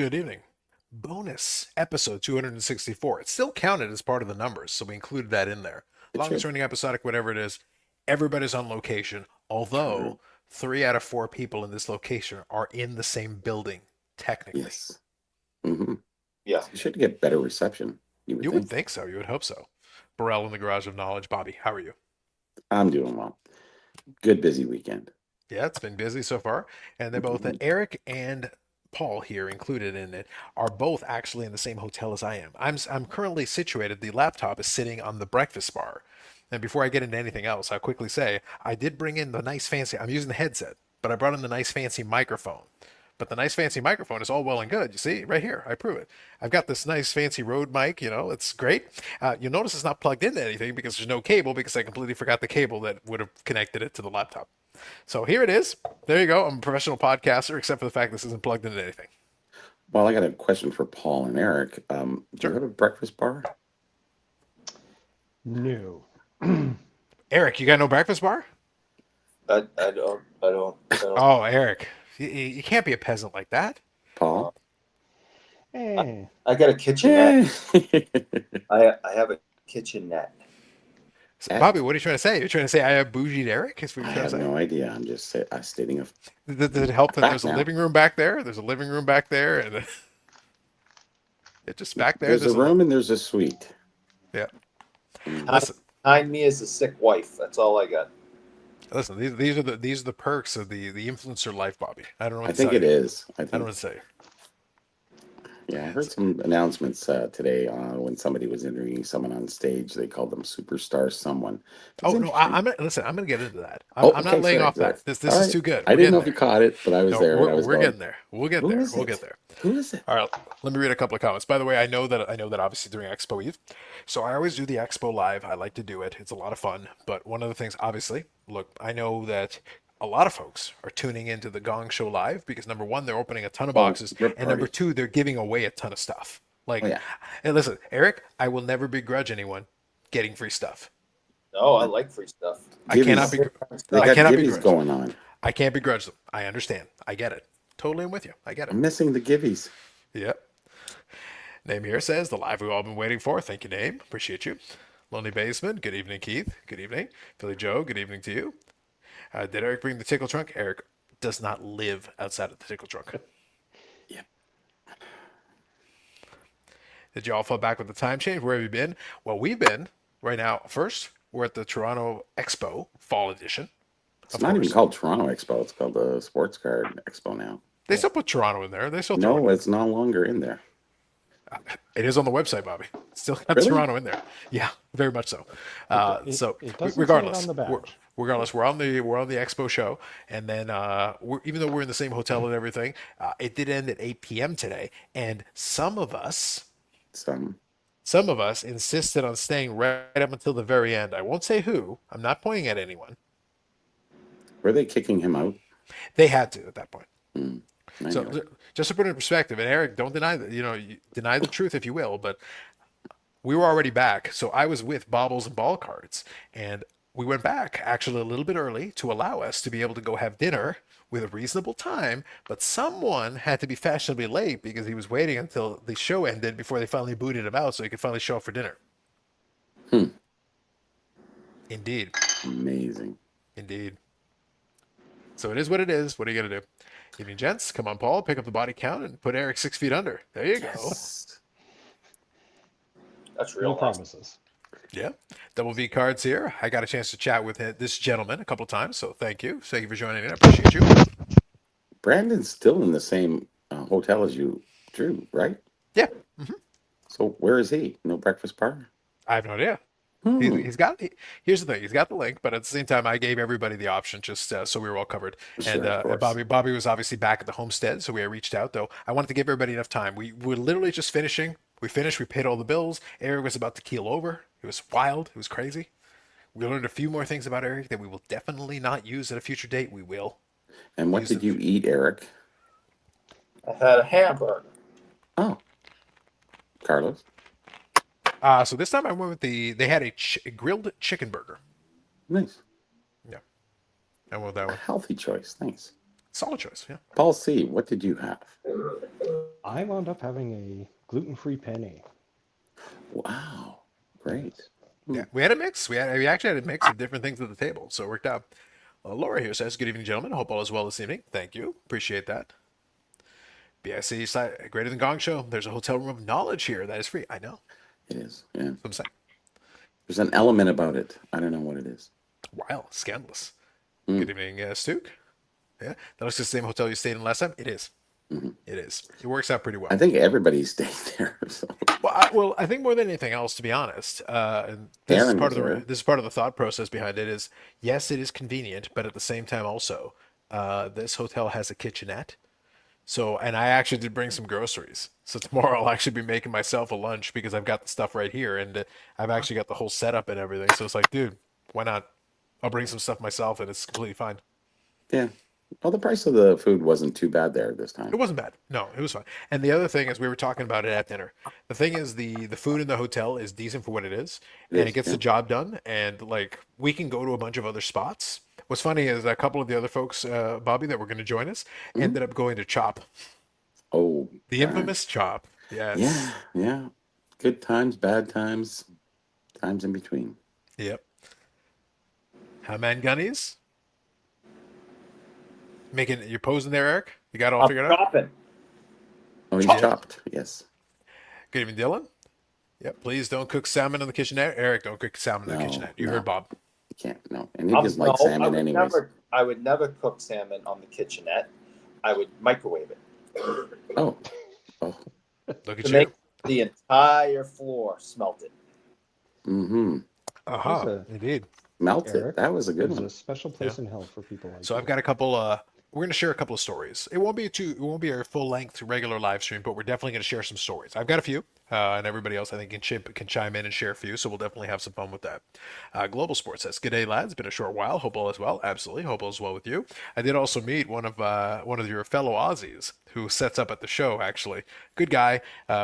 Good evening. Bonus episode 264. It's still counted as part of the numbers, so we included that in there. It Longest should. running episodic, whatever it is, everybody's on location, True. although 3 out of 4 people in this location are in the same building, technically. Yes. hmm Yeah. You should get better reception, you would You would think. think so. You would hope so. Burrell in the Garage of Knowledge. Bobby, how are you? I'm doing well. Good busy weekend. Yeah, it's been busy so far. And they're both Mhm. Eric and Paul here included in it are both actually in the same hotel as I am. I'm currently situated. The laptop is sitting on the breakfast bar. And before I get into anything else, I'll quickly say I did bring in the nice fancy. I'm using the headset, but I brought in the nice fancy microphone. But the nice fancy microphone is all well and good. You see, right here, I prove it. I've got this nice fancy Rode mic. It's great. You'll notice it's not plugged into anything because there's no cable because I completely forgot the cable that would have connected it to the laptop. So here it is. There you go. I'm a professional podcaster, except for the fact this isn't plugged into anything. Well, I got a question for Paul and Eric. Do you Sure. have a breakfast bar? No. Eric, you got no breakfast bar? I don't. Oh, Eric, you can't be a peasant like that. Paul? Hey. I got a kitchenette. Yeah. I have a kitchenette. So, Bobby, what are you trying to say? You're trying to say I have bougied Eric? Is what I you're trying to have say? no idea. I'm just stating a Does it help that fact there's a now. living room back there? There's a living room back there, and it just back there. There's a room and there's a suite. Yeah. Mm. Listen, Behind me is a sick wife. That's all I got. listen. These are the perks of the influencer life, Bobby. I don't know what I to think tell it you. is. I I don't know think. what to say. Yeah, I heard some announcements today when somebody was interviewing someone on stage. They called them superstar someone. It's Oh no, interesting. I'm gonna get into that. I'm, Oh, I'm not okay, laying sorry, off sorry. that. This All is right. too good. I We're didn't getting know if you there. caught it, but I was No, there and I was we're going, getting there. We'll get who there. is We'll it? get there. Who is it? All right, let me read a couple of comments. By the way, I know that obviously during Expo Eve, so I always do the Expo live. I like to do it. It's a lot of fun. But one of the things, obviously, look, I know that a lot of folks are tuning into the Gong Show live because number one, they're opening a ton of Oh, boxes, rip and number party. two, they're giving away a ton of stuff. Oh, Like, yeah. and listen, Eric, I will never begrudge anyone getting free stuff. Oh, I like free stuff. I cannot Gibbies. be. They I got cannot gibbies begrudge. going on. I can't begrudge them. I understand. I get it. Totally, I'm with you. I get it. I'm missing the gibbies. Yep. Name here says the live we've all been waiting for. Thank you, Name. Appreciate you. Lonely Basement. Good evening, Keith. Good evening. Philly Joe. Good evening to you. Did Eric bring the tickle trunk? Eric does not live outside of the tickle trunk. Yep. Did you all fall back with the time change? Where have you been? Well, we've been right now. First, we're at the Toronto Expo Fall Edition. It's Of not even course. called Toronto Expo. It's called the Sports Card Expo now. They still put Toronto in there. They still throw No, it. it's no longer in there. It is on the website, Bobby. Still got Really? Toronto in there. Yeah, very much so. It doesn't Regardless, say it on the badge. regardless, we're on the expo show, and then even though we're in the same hotel and everything, it did end at 8 p.m. today, and Some some of us insisted on staying right up until the very end. I won't say who. I'm not pointing at anyone. were they kicking him out? They had to at that point. I So know. just to put it in perspective, and Eric, don't deny that. Deny the truth if you will, but we were already back. So I was with Baubles and Ball Cards, and we went back actually a little bit early to allow us to be able to go have dinner with a reasonable time. But someone had to be fashionably late because he was waiting until the show ended before they finally booted him out so he could finally show up for dinner. Hmm. Indeed. Amazing. Indeed. So it is what it is. What are you going to do? Evening, gents. Come on, Paul. Pick up the body count and put Eric 6 feet under. There you go. Yes. That's No real nice. promises. Yeah. Double V cards here. I got a chance to chat with this gentleman a couple times, so thank you. Thank you for joining in. I appreciate you. Brandon's still in the same hotel as you, Drew, right? Yeah. So where is he? No breakfast bar? I have no idea. Hmm. He's got. Here's the thing. He's got the link, but at the same time, I gave everybody the option just so we were all covered. Sure, And of course. Bobby was obviously back at the homestead, so we reached out. Though I wanted to give everybody enough time. We were literally just finishing. We finished. We paid all the bills. Eric was about to keel over. It was wild. It was crazy. We learned a few more things about Eric that we will definitely not use at a future date. We will. And what Use did it. you eat, Eric? I had a hamburger. Oh, Carlos. So this time I went with they had a grilled chicken burger. Nice. Yeah, I went with that A one. healthy choice. Thanks. Solid choice. Yeah. Paul C., what did you have? I wound up having a gluten-free penne. Wow. Yes. Great. Yeah. We had a mix. We actually had a mix of different things at the table, so it worked out. Laura here says, "Good evening, gentlemen. I hope all is well this evening. Thank you. Appreciate that." BIC side, greater than Gong Show. There's a hotel room of knowledge here that is free. I know. It is. Yeah. I'm saying. There's an element about it. I don't know what it is. Wild, scandalous. Good Mm. evening, Stuke. Yeah, that looks like the same hotel you stayed in last time. It is. Mhm. It is. It works out pretty well. I think everybody stayed there. So. Well, I think more than anything else, to be honest, and this is Aaron part was of there. this is part of the thought process behind it. Is yes, it is convenient, but at the same time, also, this hotel has a kitchenette. So, and I actually did bring some groceries. So tomorrow I'll actually be making myself a lunch because I've got the stuff right here, and I've actually got the whole setup and everything. So it's like, dude, why not? I'll bring some stuff myself, and it's completely fine. Yeah. Well, the price of the food wasn't too bad there this time. It wasn't bad. No, it was fine. And the other thing is, we were talking about it at dinner. The thing is, the food in the hotel is decent for what it is, It and it is, gets yeah. the job done. And like, we can go to a bunch of other spots. What's funny is a couple of the other folks, Bobby, that were going to join us, ended up going to Chop, Oh, the darn. infamous Chop. Yeah. Yes. Yeah. Good times, bad times, times in between. Yep. Haman Gunnies. Making you're posing there, Eric. You got it all I'm figured out. chopping. Oh, he's Yeah. chopped. Yes. Good evening, Dylan. Yep. Please don't cook salmon in the kitchenette. Eric, don't cook salmon in the No, kitchenette. You no. heard Bob. You can't. No. And he doesn't like No, salmon anyways. I would never cook salmon on the kitchenette. I would microwave it Oh. Oh. Look at to you. make the entire floor melted. Mm-hmm. Aha. There's a- Indeed. Melted. Eric, That was a good There's one. a special place in hell for people like So I've you. got a couple. We're gonna share a couple of stories. It won't be our full length regular live stream, but we're definitely gonna share some stories. I've got a few, and everybody else I think can chime in and share a few. So we'll definitely have some fun with that. Global Sports says, "Good day, lads. Been a short while. Hope all is well. Absolutely. Hope all is well with you. I did also meet one of your fellow Aussies who sets up at the show. Actually, good guy.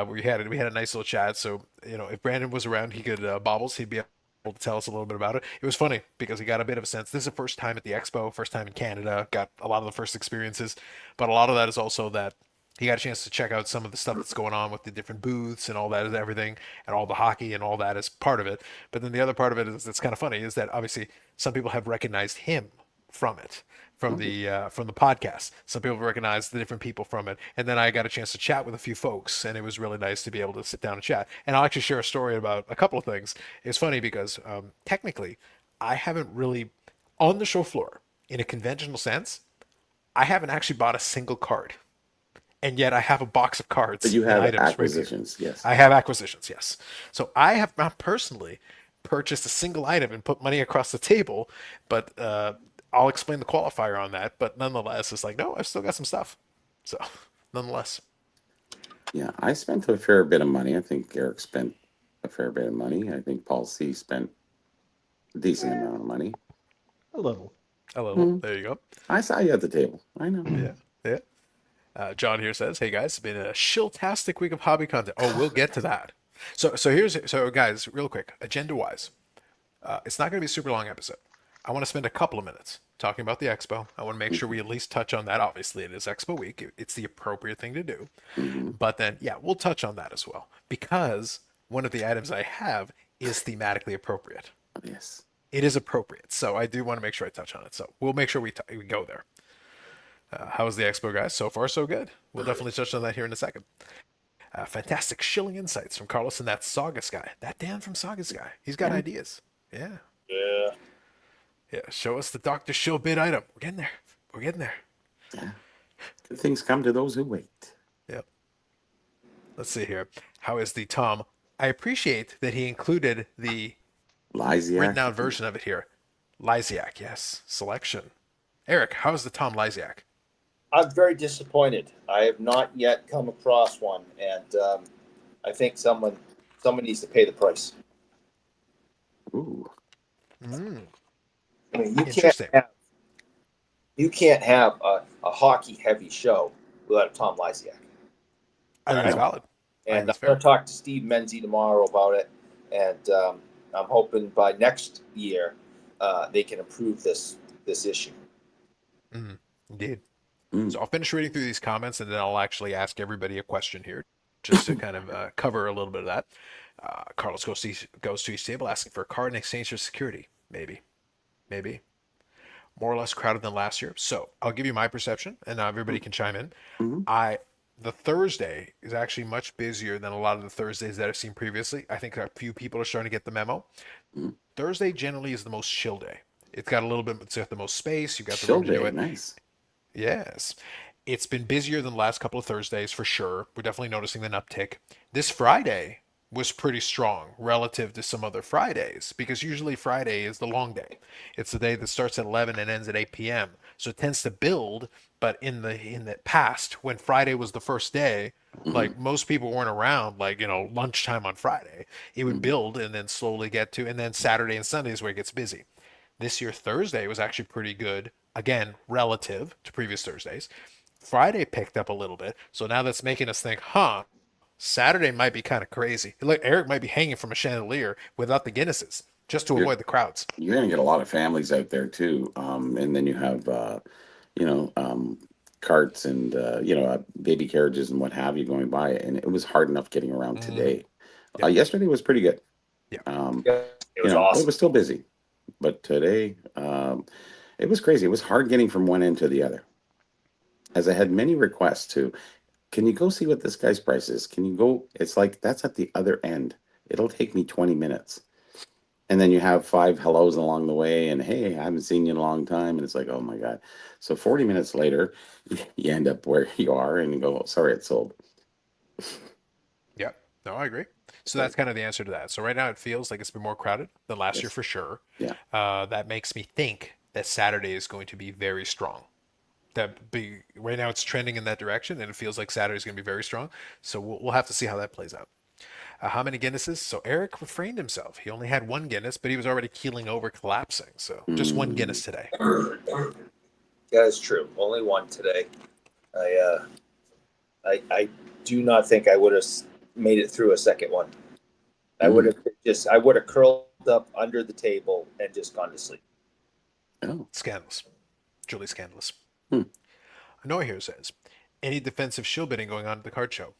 We had a nice little chat. So if Brandon was around, he could bobbles. He'd be able to tell us a little bit about it. It was funny because he got a bit of a sense. This is the first time at the expo, first time in Canada, got a lot of the first experiences, but a lot of that is also that he got a chance to check out some of the stuff that's going on with the different booths and all that is everything, and all the hockey and all that is part of it. But then the other part of it is that's kind of funny is that obviously some people have recognized him from it, from the podcast. Some people recognize the different people from it, and then I got a chance to chat with a few folks, and it was really nice to be able to sit down and chat. And I'll actually share a story about a couple of things. It's funny because technically, I haven't really on the show floor in a conventional sense. I haven't actually bought a single card, and yet I have a box of cards But you and have items right here. acquisitions, yes. I have acquisitions, yes. So I have not personally purchased a single item and put money across the table, but I'll explain the qualifier on that. But nonetheless, it's like, no, I've still got some stuff. So nonetheless, Yeah, I spent a fair bit of money. I think Eric spent a fair bit of money. I think Paul C. spent a decent amount of money. A little. a little. There you go. I saw you at the table. I know. Yeah, yeah. John here says, "Hey guys, it's been a shiltastic week of hobby content." Oh, we'll get to that. So guys, real quick, agenda wise, it's not going to be a super long episode. I want to spend a couple of minutes talking about the expo. I want to make sure we at least touch on that. Obviously, it is Expo week. It's the appropriate thing to do. But then, yeah, we'll touch on that as well because one of the items I have is thematically appropriate. Yes. It is appropriate, so I do want to make sure I touch on it. So we'll make sure we go there. How's the expo, guys? So far, so good. We'll definitely touch on that here in a second. Fantastic shilling insights from Carlos and that Saugus guy. That Dan from Saugus guy. He's got ideas. Yeah. Yeah. Yeah. Show us the Dr. Shill bid item. We're getting there. We're getting there. Yeah. Good things come to those who wait. Yep. Let's see here. How is the Tom? I appreciate that he included the Lysiak. written out version of it here. Lysiak, yes. Selection. Eric, how is the Tom Lysiak? I'm very disappointed. I have not yet come across one, and I think someone needs to pay the price. Ooh. Mm. I mean, Interesting. you can't have a hockey heavy show without a Tom Lysiak. I think it's valid. I think And I'm it's fair. going to talk to Steve Menzie tomorrow about it, and I'm hoping by next year they can improve this issue. Indeed. Mm. So I'll finish reading through these comments and then I'll actually ask everybody a question here just to kind of cover a little bit of that. Carlos goes to his table asking for a card in exchange for security. Maybe. Maybe. More or less crowded than last year. So I'll give you my perception and now everybody can chime in. Mm-hmm. The Thursday is actually much busier than a lot of the Thursdays that I've seen previously. I think a few people are starting to get the memo. Mm-hmm. Thursday generally is the most chill day. It's got a little bit, it's got the most space. You've got the Chill room to do day, it. nice. Yes. It's been busier than the last couple of Thursdays for sure. We're definitely noticing an uptick. This Friday was pretty strong relative to some other Fridays because usually Friday is the long day. It's the day that starts at 11 and ends at 8 p.m. So it tends to build, but in the past when Friday was the first day, Mm-hmm. like most people weren't around like, lunchtime on Friday. It would Mm-hmm. build and then slowly get to and then Saturday and Sunday is where it gets busy. This year, Thursday was actually pretty good, again, relative to previous Thursdays. Friday picked up a little bit, so now that's making us think, Saturday might be kind of crazy. Look, Eric might be hanging from a chandelier without the Guinnesses just to You're avoid the crowds. you're gonna get a lot of families out there too, and then you have you know carts and baby carriages and what have you going by, and it was hard enough getting around Mm-hmm. today. Yep. Yesterday was pretty good. Yep. Yeah, it was It awesome. was still busy, but today it was crazy. It was hard getting from one end to the other, as I had many requests to. Can you go see what this guy's price is? Can you go? It's like that's at the other end. It'll take me 20 minutes. And then you have five hellos along the way, and hey, I haven't seen you in a long time. And it's like, oh my God. So 40 minutes later, you end up where you are and you go, oh, sorry, it's sold. Yep. No, I agree. So So, that's kind of the answer to that. So right now it feels like it's been more crowded than last year yes. for sure. Yeah. That makes me think that Saturday is going to be very strong. Right now it's trending in that direction, and it feels like Saturday is going to be very strong. So we'll have to see how that plays out. How many Guinnesses? So Eric refrained himself. He only had one Guinness, but he was already keeling over, collapsing. So just one Mm, Guinness today. That is true. Only one today. I do not think I would have made it through a second one. I would mm. have I would have curled up under the table and just gone to sleep. Oh. Scandalous. Truly scandalous. Hmm. Noah here says, any defensive shield bidding going on at the card show?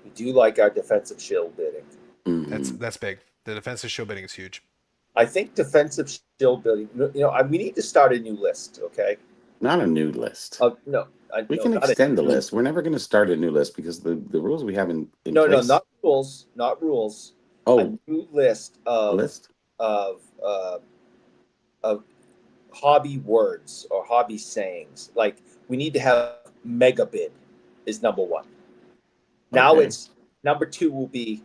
We do like our defensive shield bidding. Mhm. That's big. The defensive shield bidding is huge. I think defensive shield bidding. We need to start a new list. Okay. Not a new list. No, We no, can not a extend the new, list. We're never going to start a new list because the rules we have in no, place. not rules, not rules. A Oh, new list list? of uh, of hobby words or hobby sayings. Like we need to have mega bid is number one. Now Okay. it's number two will be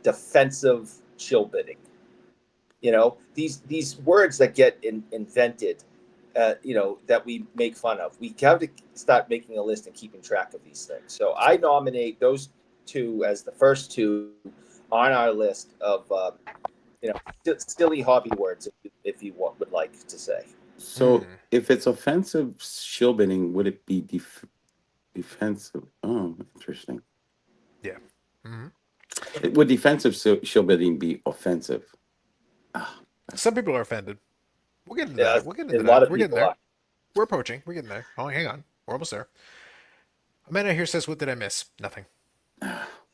defensive chill bidding. These words that get invented, that we make fun of. We have to start making a list and keeping track of these things. So I nominate those two as the first two on our list of silly hobby words, if you would like to say. So if it's offensive shield bidding, would it be defensive? Oh, interesting. Yeah. Hmm. Would defensive shield bidding be offensive? Ah, Some people are offended. We'll get into Yeah, that. We'll get a into lot that. of We're getting people there. are. We're approaching. We're getting there. Oh, hang on. We're almost there. Amanda here says, what did I miss? Nothing.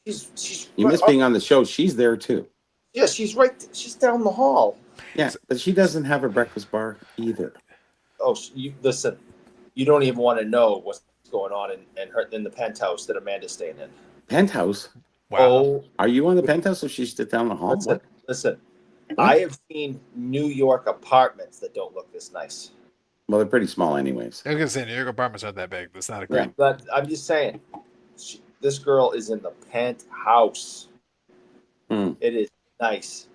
She's you miss being on the show. She's there too. yeah, she's right. She's down the hall. Yeah, So- but she doesn't have a breakfast bar either. Oh, you listen. You don't even want to know what's going on in the penthouse that Amanda's staying in. Penthouse? Wow. Oh, Are you on the penthouse or she's down the hall? listen. What? I have seen New York apartments that don't look this nice. Well, they're pretty small anyways. I was going to say, New York apartments aren't that big. That's not a Yeah. great. But I'm just saying, this girl is in the penthouse. Hmm. It is nice.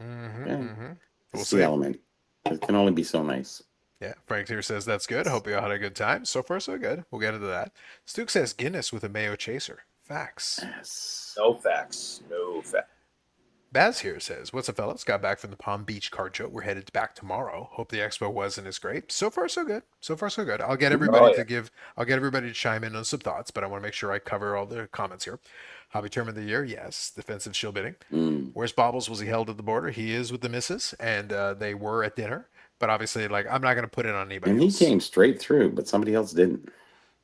Mm-hmm, Yeah. mm-hmm. We'll It's the see. element. It can only be so nice. Yeah, Frank here says that's good. I hope you all had a good time. So far, so good. We'll get into that. Stuke says Guinness with a mayo chaser. Facts. Yes. No facts. No facts. Baz here says, what's up, fellas? Got back from the Palm Beach card show. We're headed back tomorrow. Hope the expo wasn't as great. So far, so good. So far, so good. I'll get everybody to chime in on some thoughts, but I want to make sure I cover all the comments here. Hobby term of the year, yes. Defensive shield bidding. Mm. Where's Bobbles? Was he held at the border? He is with the missus, and they were at dinner. but obviously, like, I'm not going to put it on anybody And he else. came straight through, but somebody else didn't.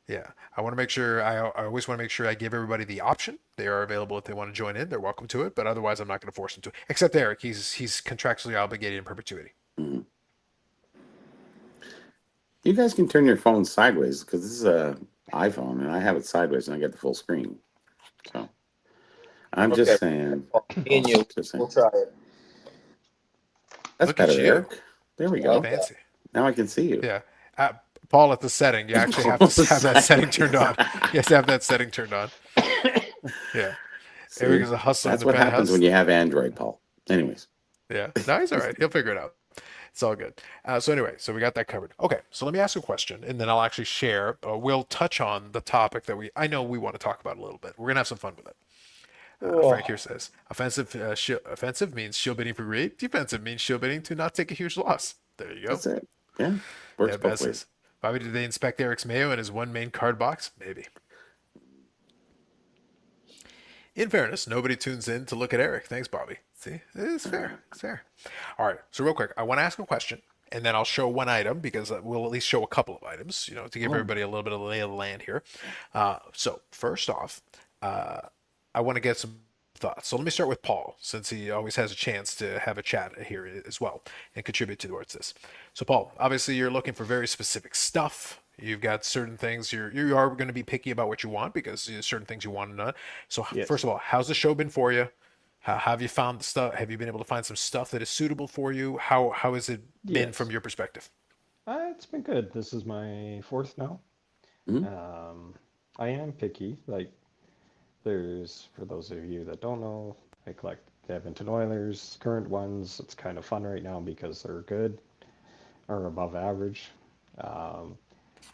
Yeah, I want to make sure. I always want to make sure I give everybody the option. They are available if they want to join in. They're welcome to it, but otherwise, I'm not going to force them to. Except Eric, he's contractually obligated in perpetuity. Mhm. You guys can turn your phone sideways because this is a iPhone and I have it sideways and I get the full screen. So I'm Okay, just saying. well, me and you, Just saying. we'll try it. That's Look at better, you, Eric. There we I like go. that. fancy. Now I can see you. Yeah, Paul, at the setting, you actually have to have that setting turned on. You have to have that setting turned on. Yeah, Eric See, is a hustler in that's the what happens when penthouse. you have Android, Paul. Anyways, Yeah, no, he's all right. He'll figure it out. It's all good. So anyway, so we got that covered. Okay, so let me ask you a question, and then I'll actually share. We'll touch on the topic that I know we want to talk about a little bit. We're gonna have some fun with it. Frank here Oh, says offensive means shield bidding for greed. Defensive means shield bidding to not take a huge loss. There you go. that's it. Yeah, works Yeah, both Baz ways. says, Bobby, did they inspect Eric's mayo in his one main card box? Maybe. In fairness, nobody tunes in to look at Eric. Thanks, Bobby. See, it's fair. It's fair. All right. So real quick, I want to ask a question, and then I'll show one item because we'll at least show a couple of items, to give Oh, everybody a little bit of the lay of the land here. So first off, uh, I want to get some thoughts. So let me start with Paul, since he always has a chance to have a chat here as well and contribute towards this. So Paul, obviously you're looking for very specific stuff. You've got certain things you are going to be picky about what you want because there's certain things you want to know. So first Yes. of all, how's the show been for you? How have you found the stuff? Have you been able to find some stuff that is suitable for you? How has it been from Yes. your perspective? It's been good. This is my fourth now. mhm. Um, I am picky. Like, for those of you that don't know, I collect the Edmonton Oilers, current ones. It's kind of fun right now because they're good or above average. Um,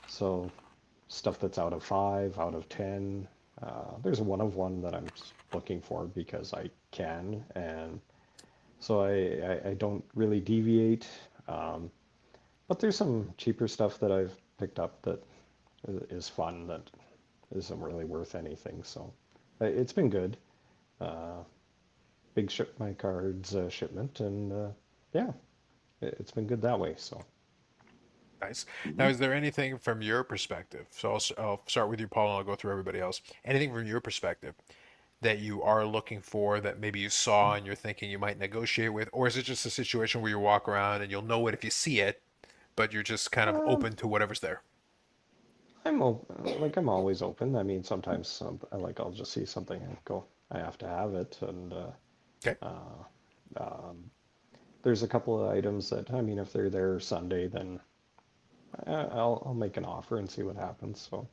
so stuff that's out of 5, out of 10. There's a 1 of 1 that I'm looking for because I can, and so I don't really deviate. Um, but there's some cheaper stuff that I've picked up that is fun that isn't really worth anything. So it's been good. Uh, Big ship my cards shipment, and yeah, it's been good that way. So Nice. Now, Mhm. is there anything from your perspective? So I'll start with you, Paul, and I'll go through everybody else. Anything from your perspective that you are looking for that maybe you saw and you're thinking you might negotiate with, or is it just a situation where you walk around and you'll know it if you see it, but you're just kind of um, open to whatever's there? like I'm always open. I mean, sometimes I'll just see something and go, I have to have it, and Okay. uh, um, there's a couple of items that I mean, if they're there Sunday, then I'll make an offer and see what happens. So,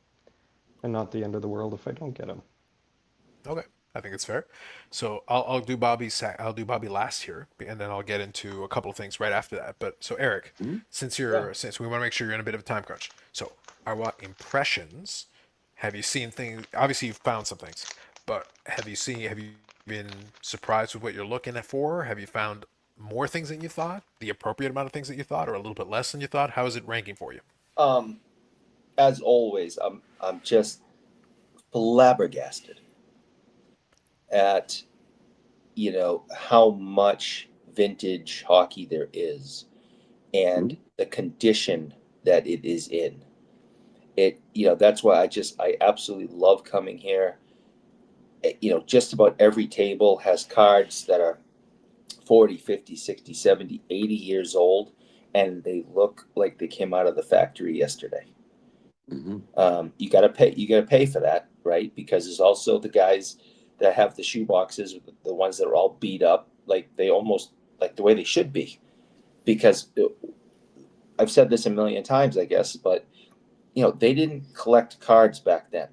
and not the end of the world if I don't get them. Okay. I think it's fair. So I'll do Bobby last here, and then I'll get into a couple of things right after that. But so Eric, Mhm. yeah. since we want to make sure you're in a bit of a time crunch, so I want impressions. Have you seen things? Obviously, you've found some things, but have you been surprised with what you're looking at for? Have you found more things than you thought? The appropriate amount of things that you thought, or a little bit less than you thought? How is it ranking for you? Um, as always, I'm just flabbergasted at how much vintage hockey there is and Mhm. the condition that it is in. That's why I absolutely love coming here. Just about every table has cards that are 40, 50, 60, 70, 80 years old, and they look like they came out of the factory yesterday. Mhm. You got to pay for that, right? Because there's also the guys that have the shoe boxes, the ones that are all beat up, like they almost like the way they should be. Because I've said this a million times, I guess, but they didn't collect cards back then.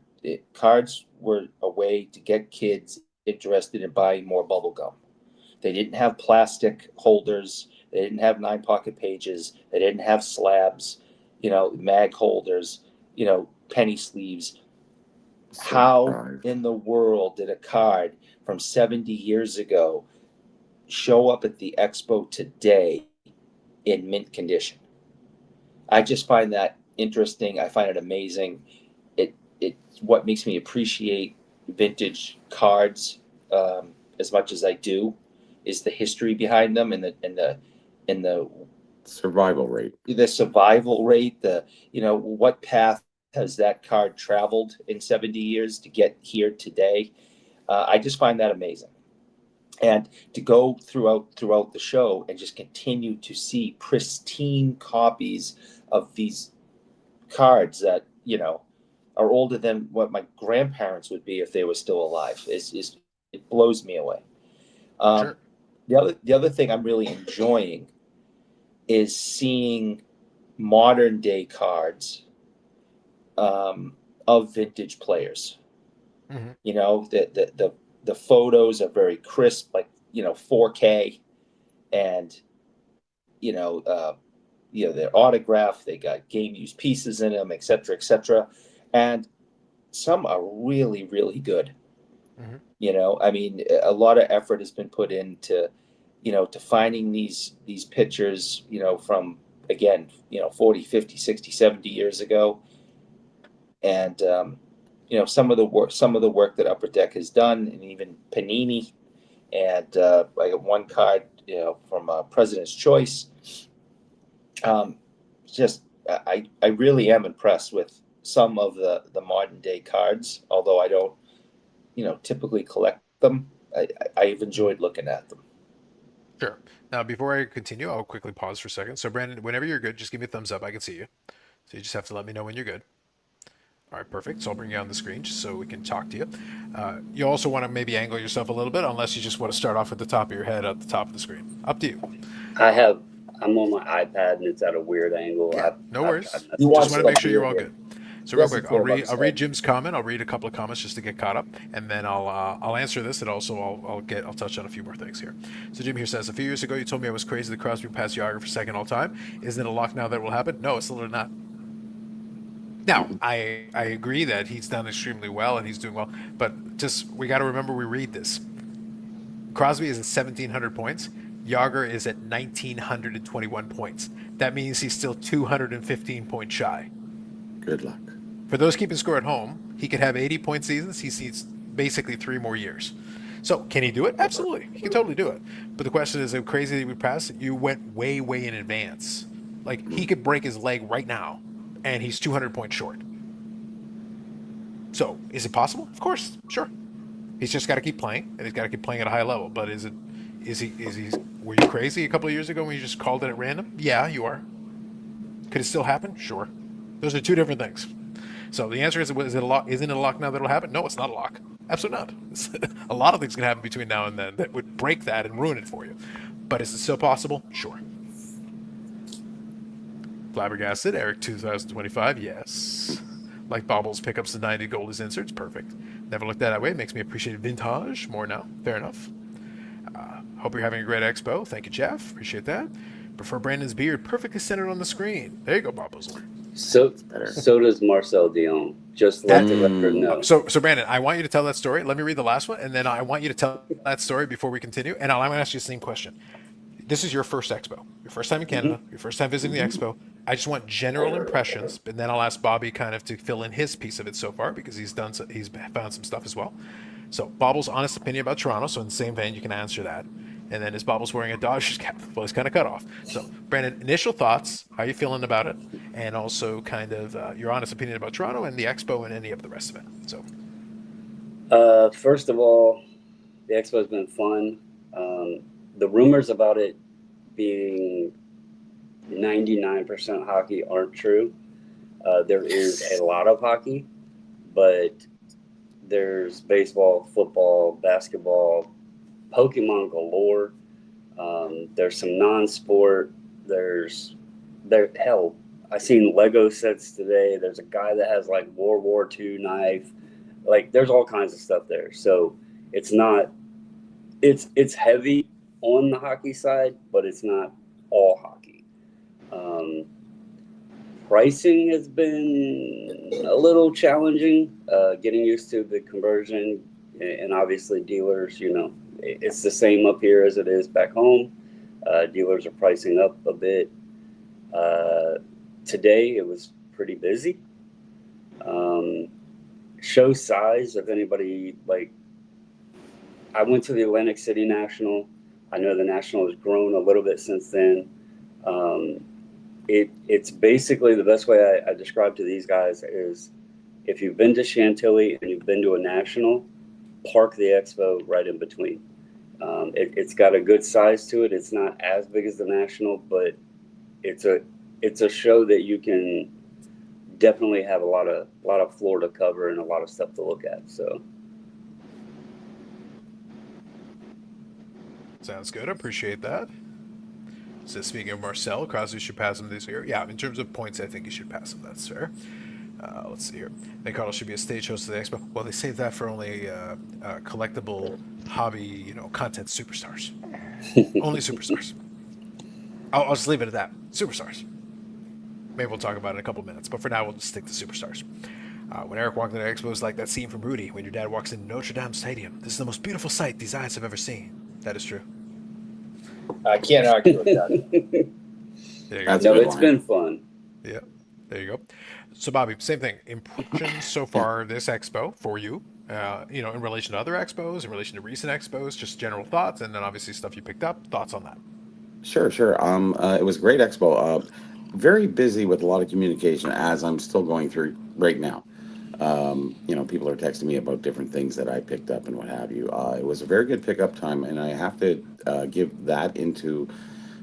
Cards were a way to get kids interested in buying more bubble gum. They didn't have plastic holders. They didn't have 9 pocket pages. They didn't have slabs, mag holders, penny sleeves. So How deprived. in the world did a card from 70 years ago show up at the expo today in mint condition? I just find that interesting. I find it amazing. It's what makes me appreciate vintage cards as much as I do is the history behind them and the Survival rate. the survival rate, what path has that card traveled in 70 years to get here today. I just find that amazing. And to go throughout the show and just continue to see pristine copies of these cards that, are older than what my grandparents would be if they were still alive is it blows me away. Sure. The other thing I'm really enjoying is seeing modern day cards of vintage players. Hmm. The photos are very crisp, like 4K, and they're autographed. They got game used pieces in them, etc., etc. And some are really, really good. Hmm. I mean, a lot of effort has been put into, to finding these pictures, from, again, 40, 50, 60, 70 years ago. And, some of the work that Upper Deck has done, and even Panini. And I got one card, from President's Choice. Just, I really am impressed with some of the modern day cards, although I don't, typically collect them. I've enjoyed looking at them. Sure. Now, before I continue, I'll quickly pause for a second. So, Brandon, whenever you're good, just give me a thumbs up. I can see you. So you just have to let me know when you're good. All right, perfect. So I'll bring you on the screen just so we can talk to you. You also want to maybe angle yourself a little bit, unless you just want to start off at the top of your head at the top of the screen. Up to you. I'm on my iPad and it's at a weird angle. Yeah, no worries. You Just want want to make sure you're all here. good. So real Yes, quick, it's all I'll about read Jim's comment. I'll read a couple of comments just to get caught up, and then I'll answer this, and also I'll touch on a few more things here. So Jim here says, a few years ago you told me I was crazy that Crosby passed Yager for second all time. Isn't it a lock now that will happen? No, it's still not. Now, I agree that he's done extremely well and he's doing well, but just we got to remember we read this. Crosby is at 1,700 points. Yager is at 1,921 points. That means he's still 215 points shy. Good luck. For those keeping score at home, he could have 80-point seasons. He sees basically 3 more years. So can he do it? Absolutely. He can totally do it. But the question is, how crazy that we passed, you went way, way in advance. Like, he could break his leg right now, and he's 200 points short. So is it possible? Of course. Sure. He's just got to keep playing, and he's got to keep playing at a high level. But is he, were you crazy a couple of years ago when you just called it at random? Yeah, you are. Could it still happen? Sure. Those are two different things. So the answer is it a lock? Isn't it a lock now that'll happen? No, it's not a lock. Absolutely not. A lot of things can happen between now and then that would break that and ruin it for you. But is it still possible? Sure. Flabbergasted, Eric 2025, yes. Like Bobbles pickups the 90 gold as inserts, perfect. Never looked at that way, makes me appreciate vintage more now. Fair enough. Hope you're having a great expo. Thank you, Jeff. Appreciate that. Prefer Brandon's beard, perfectly centered on the screen. There you go, Bobbles. So does Marcel Dion. Just let the record know. So Brandon, I want you to tell that story. Let me read the last one, and then I want you to tell that story before we continue. And I'm going to ask you the same question. This is your first expo, your first time in Canada, your first time visiting the expo. I just want general impressions, and then I'll ask Bobby kind of to fill in his piece of it so far because he's found some stuff as well. So Bobbles' honest opinion about Toronto. So in the same vein, you can answer that. And then is Bobbles wearing a Dodgers cap? Well, he's kind of cut off. So Brandon, initial thoughts, how are you feeling about it, and also kind of your honest opinion about Toronto and the expo and any of the rest of it. So, first of all, the expo has been fun. The rumors about it being 99% hockey aren't true. There is a lot of hockey, but there's baseball, football, basketball, Pokemon galore. There's some non-sport. Hell, I seen Lego sets today. There's a guy that has like World War II knife. Like, there's all kinds of stuff there. So it's heavy on the hockey side, but it's not all hockey. Pricing has been a little challenging, getting used to the conversion, and obviously dealers, it's the same up here as it is back home. Dealers are pricing up a bit. Today it was pretty busy. Show size, if anybody, I went to the Atlantic City National. I know the National has grown a little bit since then. Um, it's basically the best way I describe to these guys is if you've been to Chantilly and you've been to a national, park the expo right in between. It's got a good size to it. It's not as big as the national, but it's a show that you can definitely have a lot of floor to cover and a lot of stuff to look at. So Sounds good. I appreciate that. So speaking of Marcel, Crosby should pass him this year. Yeah, in terms of points, I think he should pass him. That's fair. Let's see here. Nick Carter should be a stage host of the expo. Well, they saved that for only collectible hobby, content superstars. Only superstars. I'll just leave it at that. Superstars. Maybe we'll talk about it in a couple minutes, but for now, we'll just stick to superstars. When Eric walked into the expo, it was like that scene from Rudy when your dad walks into Notre Dame Stadium. This is the most beautiful sight these eyes have ever seen. That is true. I can't argue with that. There you go. That's no, a good it's line. been fun. Yeah, there you go. So, Bobby, same thing. Impressions so far this expo for you, in relation to other expos, in relation to recent expos, just general thoughts, and then obviously stuff you picked up. Thoughts on that? Sure, sure. It was a great expo. Very busy with a lot of communication as I'm still going through right now. People are texting me about different things that I picked up and what have you. It was a very good pickup time, and I have to give that into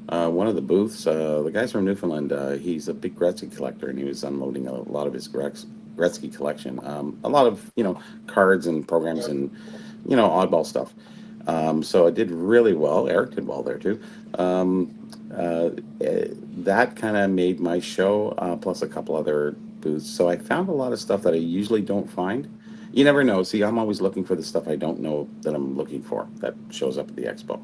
one of the booths. The guy's from Newfoundland. He's a big Gretzky collector, and he was unloading a lot of his Gretzky collection. A lot of cards and programs and oddball stuff. So I did really well. Eric did well there too. That kind of made my show, plus a couple other booths. So I found a lot of stuff that I usually don't find. You never know. See, I'm always looking for the stuff I don't know that I'm looking for that shows up at the expo.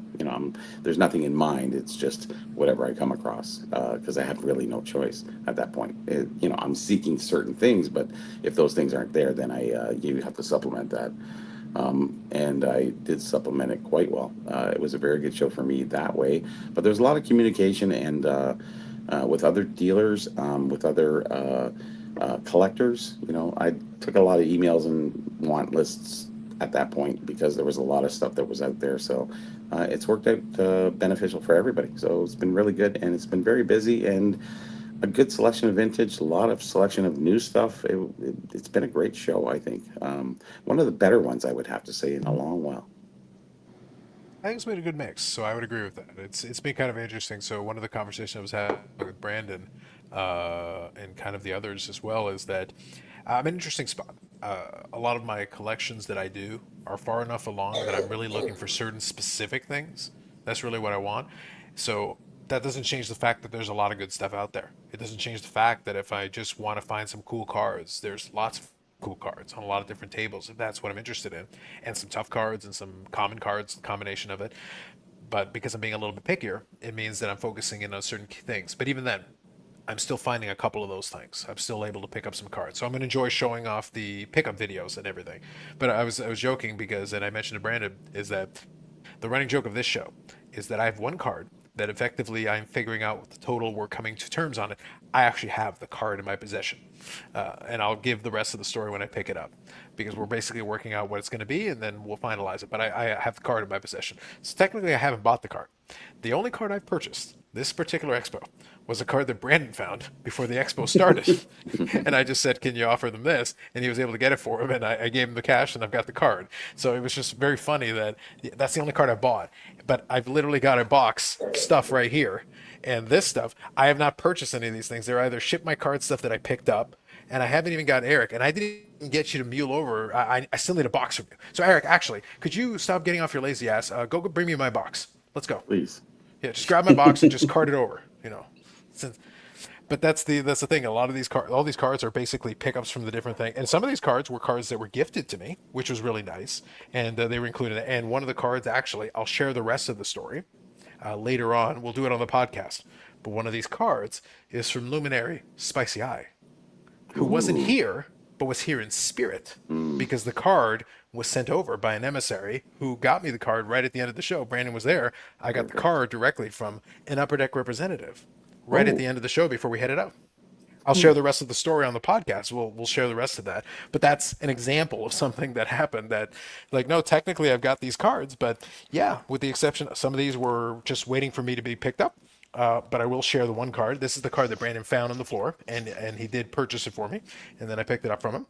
There's nothing in mind. It's just whatever I come across because I have really no choice at that point. I'm seeking certain things, but if those things aren't there, then you have to supplement that. And I did supplement it quite well. It was a very good show for me that way. But there's a lot of communication and with other dealers, with other collectors. I took a lot of emails and want lists at that point because there was a lot of stuff that was out there. So it's worked out beneficial for everybody. So it's been really good, and it's been very busy and a good selection of vintage, a lot of selection of new stuff. It's been a great show, I think. One of the better ones, I would have to say, in a long while. I think it's made a good mix, so I would agree with that. It's been kind of interesting. So one of the conversations I was having with Brandon and kind of the others as well is that I'm in an interesting spot. A lot of my collections that I do are far enough along that I'm really looking for certain specific things. That's really what I want. So that doesn't change the fact that there's a lot of good stuff out there. It doesn't change the fact that if I just want to find some cool cards, there's lots of cool cards on a lot of different tables if that's what I'm interested in, and some tough cards and some common cards, combination of it. But because I'm being a little bit pickier, it means that I'm focusing in on certain things. But even then, I'm still finding a couple of those things. I'm still able to pick up some cards. So I'm going to enjoy showing off the pickup videos and everything. But I was joking because, and I mentioned to Brandon, is that the running joke of this show is that I have one card that effectively I'm figuring out what the total we're coming to terms on it. I actually have the card in my possession. And I'll give the rest of the story when I pick it up because we're basically working out what it's going to be and then we'll finalize it. But I have the card in my possession. So technically, I haven't bought the card. The only card I've purchased this particular expo was a card that Brandon found before the expo started. And I just said, can you offer them this? And he was able to get it for him. And I gave him the cash and I've got the card. So it was just very funny that that's the only card I bought. But I've literally got a box of stuff right here. And this stuff, I have not purchased any of these things. They're either ship my card stuff that I picked up, and I haven't even got Eric, and I didn't even get you to mule over. I still need a box from you. So Eric, actually, could you stop getting off your lazy ass? Go bring me my box. Let's go. Please. Yeah, just grab my box and just cart it over. Since, but that's the thing. A lot of these all these cards are basically pickups from the different thing, and some of these cards were cards that were gifted to me, which was really nice, and they were included. And one of the cards, actually, I'll share the rest of the story later on. We'll do it on the podcast. But one of these cards is from Luminary Spicy Eye, who wasn't here, but was here in spirit because the card was sent over by an emissary who got me the card right at the end of the show. Brandon was there. I got the card directly from an Upper Deck representative right at the end of the show before we headed out. I'll share the rest of the story on the podcast. We'll share the rest of that. But that's an example of something that happened that, no, technically I've got these cards, but yeah, with the exception, some of these were just waiting for me to be picked up. but I will share the one card. This is the card that Brandon found on the floor, and he did purchase it for me, and then I picked it up from him.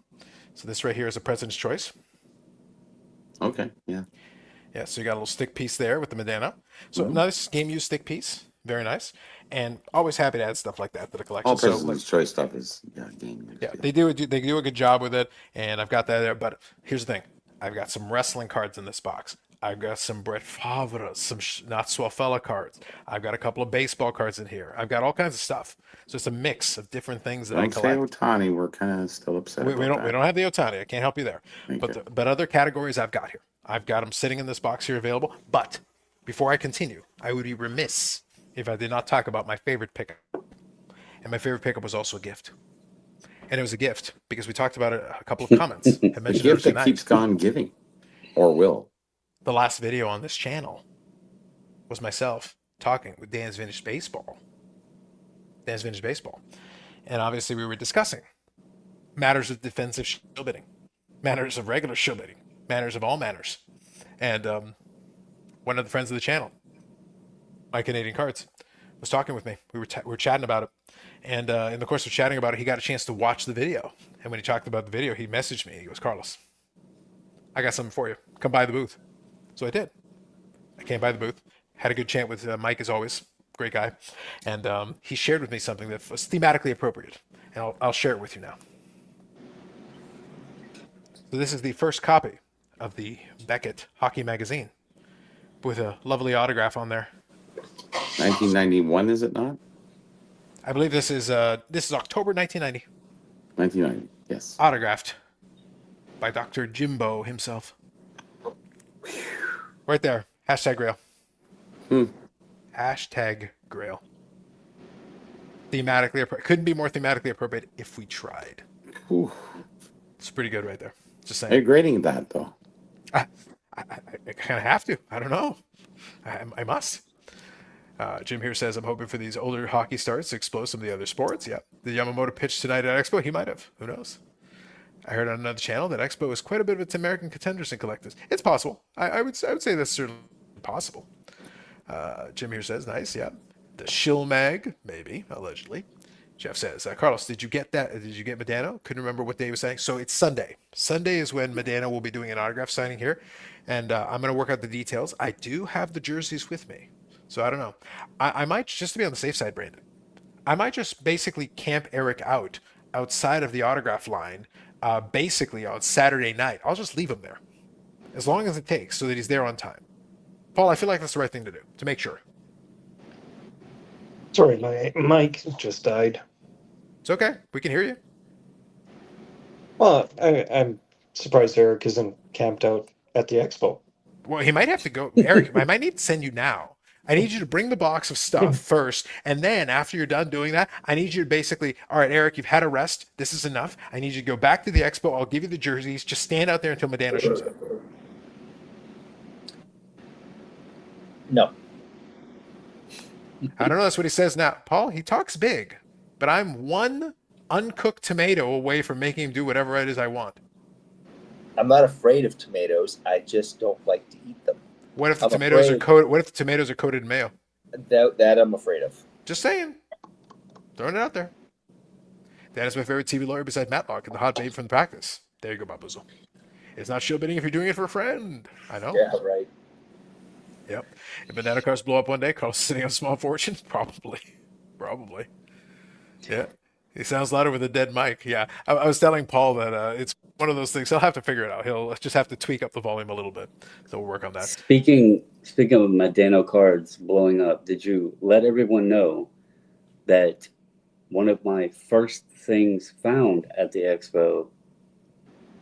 So this right here is a President's Choice. Okay, yeah. Yeah, so you got a little stick piece there with the Medano. So Mhm. nice game used stick piece, very nice, and always happy to add stuff like that to the collection. All So like, President's Choice stuff is game used. yeah, Yeah. they do a good job with it, and I've got that there. But here's the thing: I've got some wrestling cards in this box. I've got some Brett Favre, some not Swafella cards. I've got a couple of baseball cards in here. I've got all kinds of stuff. So it's a mix of different things that I Don't say collect. Otani. We're kind of still upset We about we that. don't have the Otani. I can't help you there. Thank But you. but other categories I've got here. I've got them sitting in this box here available. But before I continue, I would be remiss if I did not talk about my favorite pickup. And my favorite pickup was also a gift. And it was a gift because we talked about it a couple of comments. I The mentioned gift it that tonight. keeps on giving, or will. The last video on this channel was myself talking with Dan's Vintage Baseball. Dan's Vintage Baseball. And obviously we were discussing matters of defensive shill bidding, matters of regular shill bidding, matters of all manners. And one of the friends of the channel, my Canadian Cards, was talking with me. We were chatting about it. And in the course of chatting about it, he got a chance to watch the video. And when he talked about the video, he messaged me. He goes, Carlos, I got something for you. Come by the booth. So I did. I came by the booth, had a good chat with Mike as always, great guy, and he shared with me something that was thematically appropriate, and I'll share it with you now. So this is the first copy of the Beckett Hockey Magazine, with a lovely autograph on there. 1991, is it not? I believe this is October 1990, 1990. Yes. autographed by Dr. Jimbo himself. Right there, hashtag Grail. Hashtag Grail. Couldn't be more thematically appropriate if we tried. Whew. It's pretty good right there. Just Are you saying. grading that though? I kind of have to. I don't know. I must. Jim here says, I'm hoping for these older hockey stars to explode some of the other sports. Yeah. Did Yamamoto pitch tonight at Expo? He might have. Who knows? I heard on another channel that Expo is quite a bit of its American contenders and collectors. It's possible. I would say that's certainly possible. Jim here says, nice. Yeah. The Shill Mag, maybe, allegedly. Jeff says, Carlos, did you get that? Did you get Medano? Couldn't remember what day he was saying. So it's Sunday. Sunday is when Medano will be doing an autograph signing here. And I'm going to work out the details. I do have the jerseys with me. So I don't know. I might, just to be on the safe side, Brandon, I might just basically camp Eric outside of the autograph line, basically on Saturday night. I'll just leave him there as long as it takes so that he's there on time. Paul, I feel like that's the right thing to do, to make sure. Sorry, my mic just died. It's okay. We can hear you. Well, I'm surprised Eric isn't camped out at the expo. Well, he might have to go. Eric, I might need to send you now. I need you to bring the box of stuff first. And then after you're done doing that, I need you to basically, all right, Eric, you've had a rest. This is enough. I need you to go back to the expo. I'll give you the jerseys. Just stand out there until Medano shows up. No. I don't know. That's what he says now. Paul, he talks big, but I'm one uncooked tomato away from making him do whatever it is I want. I'm not afraid of tomatoes. I just don't like to eat them. What if the I'm tomatoes afraid. are coated? What if the tomatoes are coated in mayo? That I'm afraid of. Just saying. Throwing it out there. That is my favorite TV lawyer besides Matlock and the hot babe from the practice. There you go, Babuzzle. It's not shill bidding if you're doing it for a friend. I know. Yeah, right. Yep. If banana cars blow up one day, Carl's sitting on a small fortune? Probably. Probably. Yeah. He sounds louder with a dead mic. Yeah. I was telling Paul that it's one of those things. He'll have to figure it out. He'll just have to tweak up the volume a little bit. So we'll work on that. Speaking of Medano cards blowing up, did you let everyone know that one of my first things found at the expo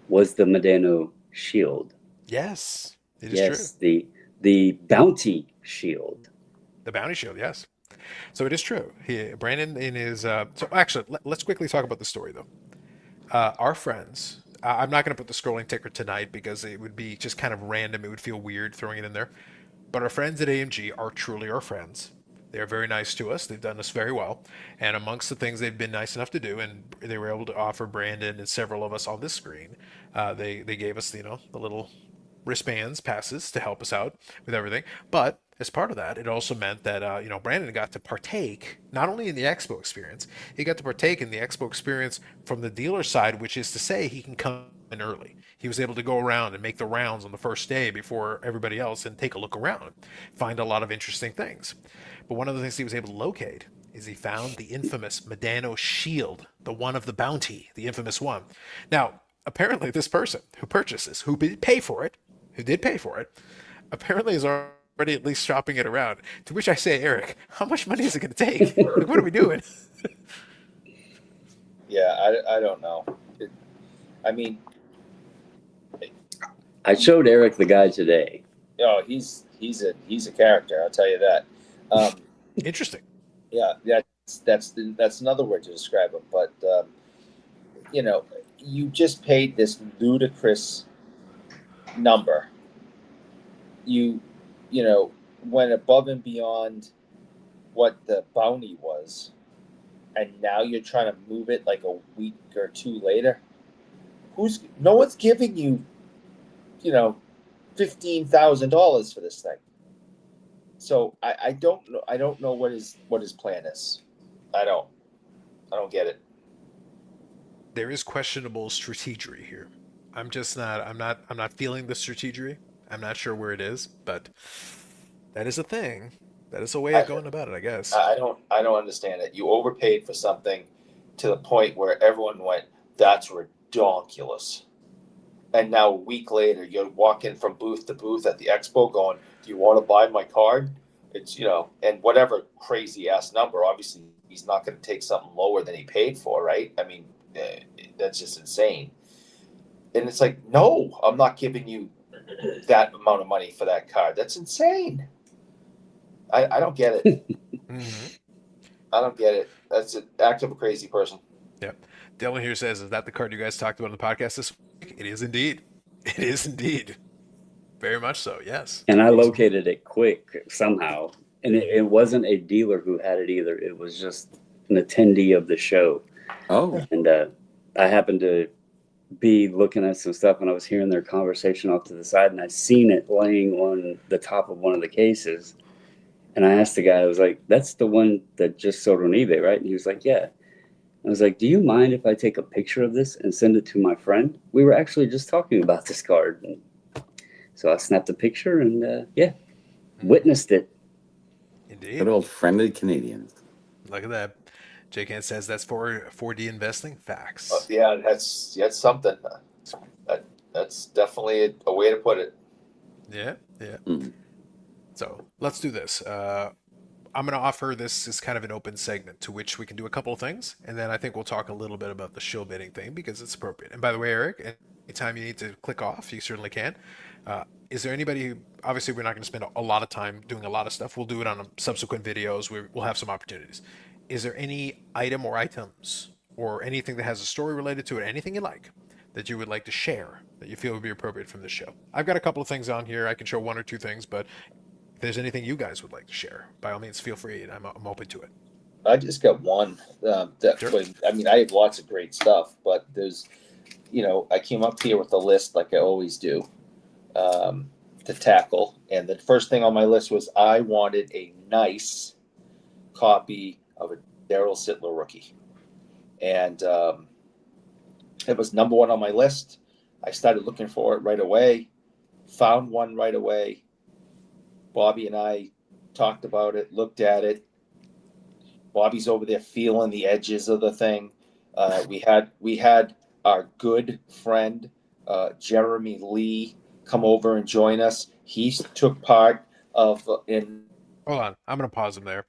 was the Medano shield? Yes. It is Yes, true. the bounty shield. The bounty shield, yes. So it is true. Brandon in his so actually let's quickly talk about the story though. Our friends, I'm not going to put the scrolling ticker tonight because it would be just kind of random. It would feel weird throwing it in there. But our friends at AMG are truly our friends. They are very nice to us. They've done us very well. And amongst the things they've been nice enough to do, and they were able to offer Brandon and several of us on this screen, they gave us the little wristbands, passes to help us out with everything. But as part of that, it also meant that Brandon got to partake not only in the expo experience, he got to partake in the expo experience from the dealer side, which is to say he can come in early. He was able to go around and make the rounds on the first day before everybody else and take a look around, find a lot of interesting things. But one of the things he was able to locate is he found the infamous Medano shield, the one of the bounty, the infamous one. Now, apparently, this person who purchases, who did pay for it, apparently is already at least shopping it around. To which I say, Eric, how much money is it going to take? Like, what are we doing? Yeah, I don't know. I mean, I showed Eric the guy today. he's a character. I'll tell you that. Interesting. Yeah, that's another word to describe him. But you just paid this ludicrous number. You went above and beyond what the bounty was, and now you're trying to move it like a week or two later. No one's giving you, $15,000 for this thing. So I don't know. I don't know what his plan is. I don't get it. There is questionable strategery here. I'm just not. I'm not feeling the strategery. I'm not sure where it is, but that is a thing. That is a way of going about it, I guess. I don't understand it. You overpaid for something to the point where everyone went, "That's ridiculous." And now a week later, you're walking from booth to booth at the expo going, "Do you want to buy my card?" It's, and whatever crazy ass number, obviously he's not going to take something lower than he paid for, right? I mean, that's just insane. And it's like, no, I'm not giving you that amount of money for that card. That's insane. I don't get it. Mm-hmm. I don't get it. That's an act of a crazy person. Yep. Dylan here says, "Is that the card you guys talked about on the podcast this week?" It is indeed. It is indeed. Very much so. Yes. And I located it quick somehow. And it wasn't a dealer who had it either. It was just an attendee of the show. Oh, And I happened to be looking at some stuff, and I was hearing their conversation off to the side, and I seen it laying on the top of one of the cases. And I asked the guy, I was like, "That's the one that just sold on eBay, right?" And he was like, "Yeah." I was like, "Do you mind if I take a picture of this and send it to my friend? We were actually just talking about this card." And so I snapped a picture and witnessed it. Indeed. good old friendly Canadians. Look at that. J-Can says that's for 4D investing. Facts. Yeah, that's something. That's definitely a way to put it. Yeah. Yeah. Mhm. So let's do this. I'm going to offer this as kind of an open segment to which we can do a couple of things, and then I think we'll talk a little bit about the show bidding thing because it's appropriate. And by the way, Eric, anytime you need to click off, you certainly can. Is there anybody who, obviously, we're not going to spend a lot of time doing a lot of stuff. We'll do it on subsequent videos. We'll have some opportunities. Is there any item or items or anything that has a story related to it, anything you like, that you would like to share that you feel would be appropriate from the show? I've got a couple of things on here. I can show one or two things, but if there's anything you guys would like to share, by all means, feel free. I'm open to it. I just got one. Sure. I mean, I have lots of great stuff, but there's, I came up here with a list like I always do, to tackle. And the first thing on my list was I wanted a nice copy of a Daryl Sittler rookie. And it was number one on my list. I started looking for it right away, found one right away. Bobby and I talked about it, looked at it. Bobby's over there feeling the edges of the thing. We had our good friend Jeremy Lee come over and join us. He took part of in. Hold on. I'm going to pause him there.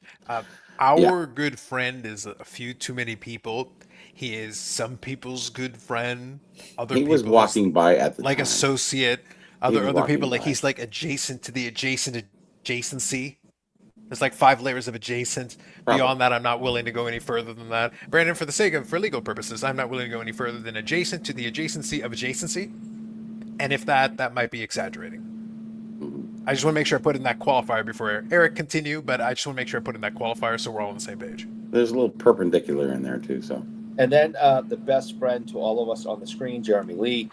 Our good friend is a few too many people. He is some people's good friend. Other He was people's, walking by at the like time. associate. was Other walking people, like by. he's like adjacent to the adjacent adjacency. There's like 5 layers of adjacent. Probably. Beyond that, I'm not willing to go any further than that. Brandon, for legal purposes, I'm not willing to go any further than adjacent to the adjacency of adjacency. And if that might be exaggerating. I just want to make sure I put in that qualifier before Eric continue, but I just want to make sure I put in that qualifier so we're all on the same page. There's a little perpendicular in there too. So. And then the best friend to all of us on the screen, Jeremy Lee,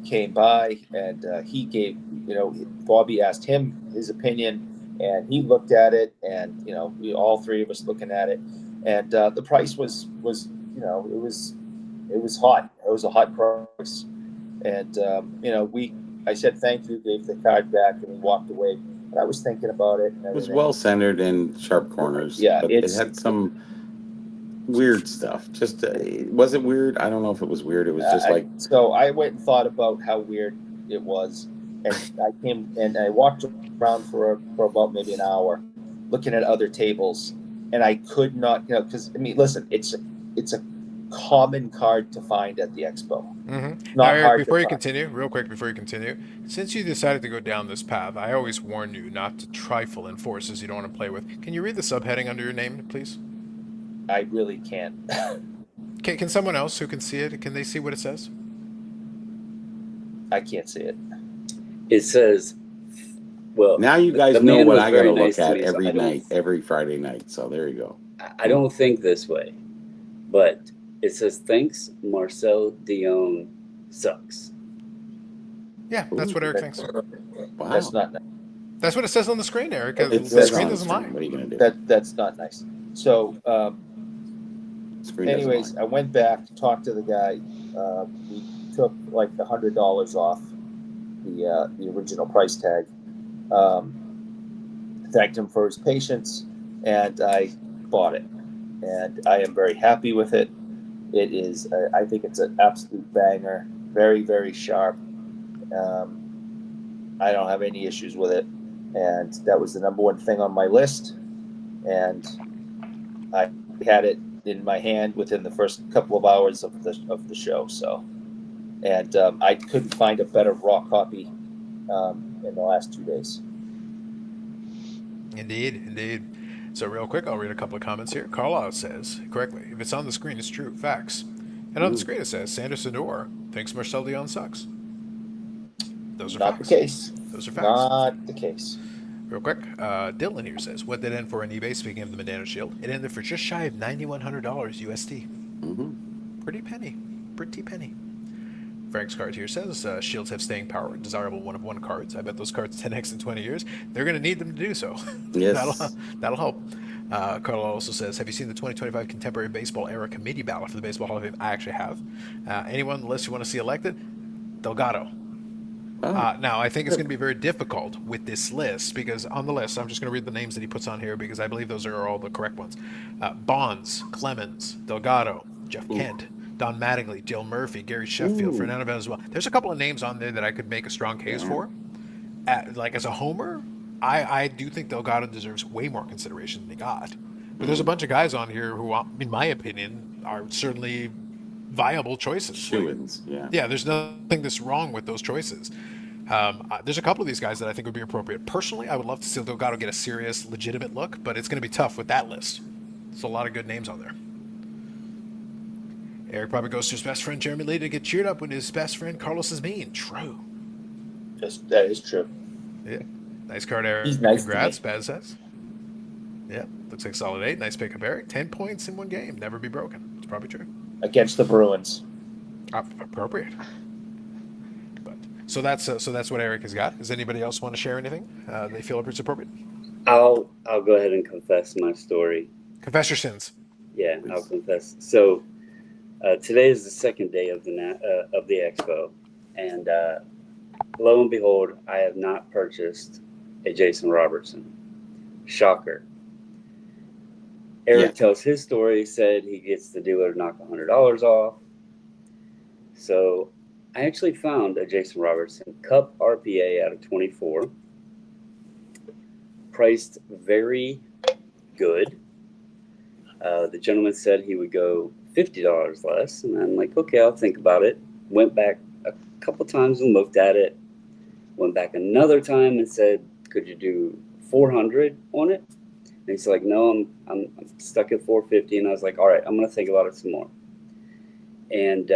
came by and he gave, Bobby asked him his opinion, and he looked at it, and we all three of us looking at it, and the price was it was hot. It was a hot price, and I said thank you, gave the card back, and we walked away. But I was thinking about it and It was everything. well centered in sharp corners. Yeah, but it had some weird stuff. Just was it weird? I don't know if it was weird. It was just like so I went and thought about how weird it was, and I came and I walked around for about maybe an hour, looking at other tables, and I could not, because listen, it's a common card to find at the expo. Mm-hmm. Not Now, Eric, hard before to you find. continue, real quick before you continue, since you decided to go down this path, I always warn you not to trifle in forces you don't want to play with. Can you read the subheading under your name, please? I really can't. Can someone else who can see it, can they see what it says? I can't see it. It says, well, now you guys the know man what was I very gotta look nice to at me, so every I don't- night, every Friday night. So there you go. I don't think this way, but it says, thanks, Marcel Dion sucks. Yeah, that's what Eric That- thinks. Wow. That's not nice. That's what it says on the screen, Eric. It The says screen on the doesn't screen. lie. What are you gonna do? That's not nice. So, Screen doesn't anyways, lie. I went back, talked to the guy. We took like $100 off the original price tag. Thanked him for his patience, and I bought it. And I am very happy with it. It is, I think it's an absolute banger. Very, very sharp. I don't have any issues with it. And that was the number one thing on my list. And I had it in my hand within the first couple of hours of the show. So, and I couldn't find a better raw copy in the last 2 days. Indeed. So real quick, I'll read a couple of comments here. Carlisle says, correctly, if it's on the screen, it's true. Facts. And on the screen it says, Sanders Sador thinks Marcel Dion sucks. Those are Not facts. the case. Those are facts. Not the case. Real quick, Dylan here says, what did it end for on eBay? Speaking of the Medano Shield, it ended for just shy of $9,100 USD. Mm-hmm. Pretty penny. Frank's card here says, shields have staying power, desirable 1-of-1 cards. I bet those cards 10x in 20 years. They're going to need them to do so. Yes. That'll help. Carl also says, have you seen the 2025 Contemporary Baseball Era Committee ballot for the Baseball Hall of Fame? I actually have. Anyone on the list you want to see elected? Delgado. Oh. Now, I think it's going to be very difficult with this list because on the list, I'm just going to read the names that he puts on here because I believe those are all the correct ones. Bonds, Clemens, Delgado, Jeff Kent, Don Mattingly, Jill Murphy, Gary Sheffield, Fernando Venezuela. There's a couple of names on there that I could make a strong case for. Like as a homer, I do think Delgado deserves way more consideration than he got. But there's a bunch of guys on here who, in my opinion, are certainly viable choices. Shoo-ins, Yeah, there's nothing that's wrong with those choices. There's a couple of these guys that I think would be appropriate. Personally, I would love to see Delgado get a serious, legitimate look, but it's going to be tough with that list. There's a lot of good names on there. Eric probably goes to his best friend Jeremy Lee to get cheered up when his best friend Carlos is mean. True. That is true. Yeah. Nice card, Eric. He's nice. Congrats, Baz says. Yeah, looks like solid 8. Nice pickup, Eric. 10 points in one game. Never be broken. It's probably true. Against the Bruins. Appropriate. But so that's what Eric has got. Does anybody else want to share anything they feel it's appropriate? I'll go ahead and confess my story. Confess your sins. Yeah, I'll confess. So today is the second day of the expo, and lo and behold, I have not purchased a Jason Robertson. Shocker. Eric tells his story, said he gets the dealer to knock $100 off. So I actually found a Jason Robertson Cup RPA out of 24. Priced very good. The gentleman said he would go $50 less. And I'm like, okay, I'll think about it. Went back a couple times and looked at it. Went back another time and said, could you do 400 on it? And he's like, no, I'm stuck at 450. And I was like, all right, I'm going to think about it some more. And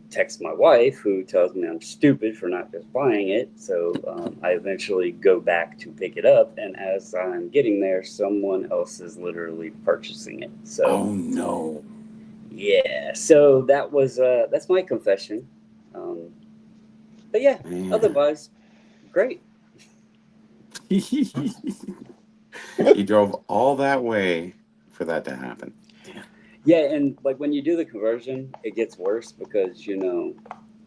text my wife, who tells me I'm stupid for not just buying it. So I eventually go back to pick it up. And as I'm getting there, someone else is literally purchasing it. So, oh, no. Yeah. So that was, that's my confession. But yeah, Man. otherwise, great. He drove all that way for that to happen. Damn. Yeah, and like when you do the conversion, it gets worse because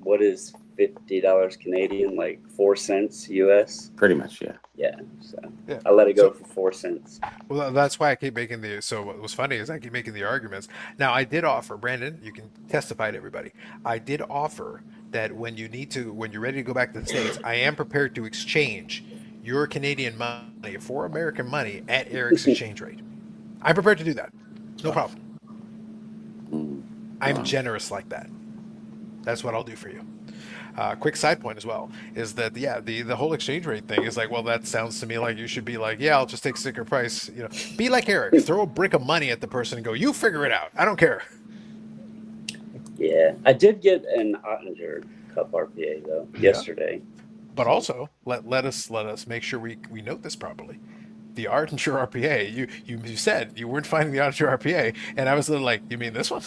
what is $50 Canadian, like 4 cents US. Pretty much, yeah. Yeah, so Yeah. I let it go So, for 4 cents. well, that's why I keep making the. So what was funny is I keep making the arguments. Now I did offer Brandon. You can testify to everybody. I did offer that when you're ready to go back to the States, I am prepared to exchange your Canadian money for American money at Eric's exchange rate. I'm prepared to do that. No problem. Mm. I'm Wow. generous like that. That's what I'll do for you. Quick side point as well is that yeah, the whole exchange rate thing is like, well, that sounds to me like you should be like, yeah, I'll just take sticker price. Be like Eric, throw a brick of money at the person and go, you figure it out. I don't care. Yeah, I did get an Ottinger Cup RPA though Yeah, yesterday. but So also let us make sure we note this properly. The Archer RPA, you said you weren't finding the Archer RPA, and I was a little like, you mean this one?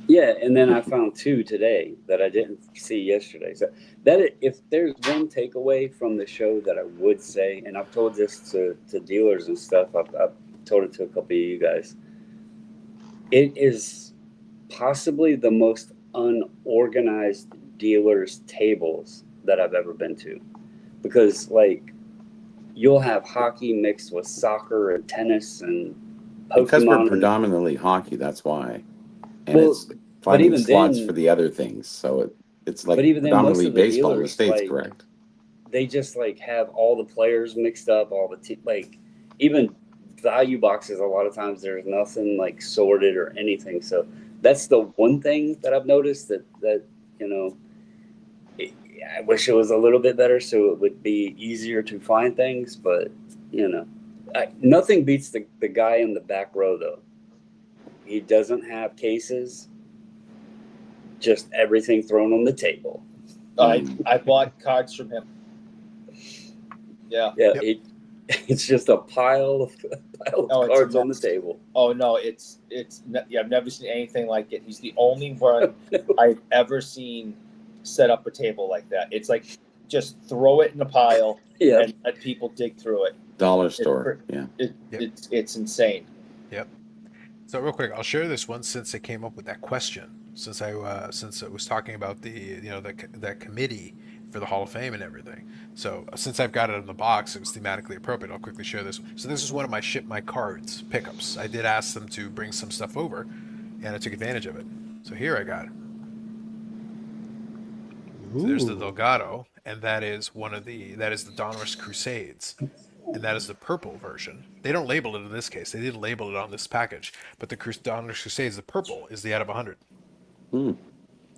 yeah, and then I found two today that I didn't see yesterday. So if there's one takeaway from the show that I would say, and I've told this to dealers and stuff, I've told it to a couple of you guys. It is possibly the most unorganized dealers tables that I've ever been to, because like you'll have hockey mixed with soccer and tennis and Because we're Pokemon and predominantly hockey, that's why. And well, it's but finding even slots for then, the other things. So it's but like even then, most predominantly of the baseball in the dealers States, like correct? they just like have all the players mixed up, all the like even value boxes. A lot of times there's nothing like sorted or anything. So that's the one thing that I've noticed that you know it, I wish it was a little bit better so it would be easier to find things. But you know, nothing beats the guy in the back row though. He doesn't have cases, just everything thrown on the table. I bought cards from him. Yeah. Yeah, Yep. it's just a pile of Oh, it's cards a on the mess. table. Oh no, yeah, I've never seen anything like it. He's the only one I've ever seen set up a table like that. It's like just throw it in a pile Yeah, and let people dig through it. Dollar store, yeah. Yep. It's insane. Yep. So real quick, I'll share this one since it came up with that question. Since it was talking about that committee for the Hall of Fame and everything. So since I've got it in the box, it was thematically appropriate. I'll quickly share this. So this is one of my ship my cards pickups. I did ask them to bring some stuff over, and I took advantage of it. So here I got. So there's the Ooh. Delgado, and that is the Donruss Crusades. And that is the purple version. They don't label it in this case. They didn't label it on this package. But the Donruss Crusades, the purple, is the out of 100. Hmm.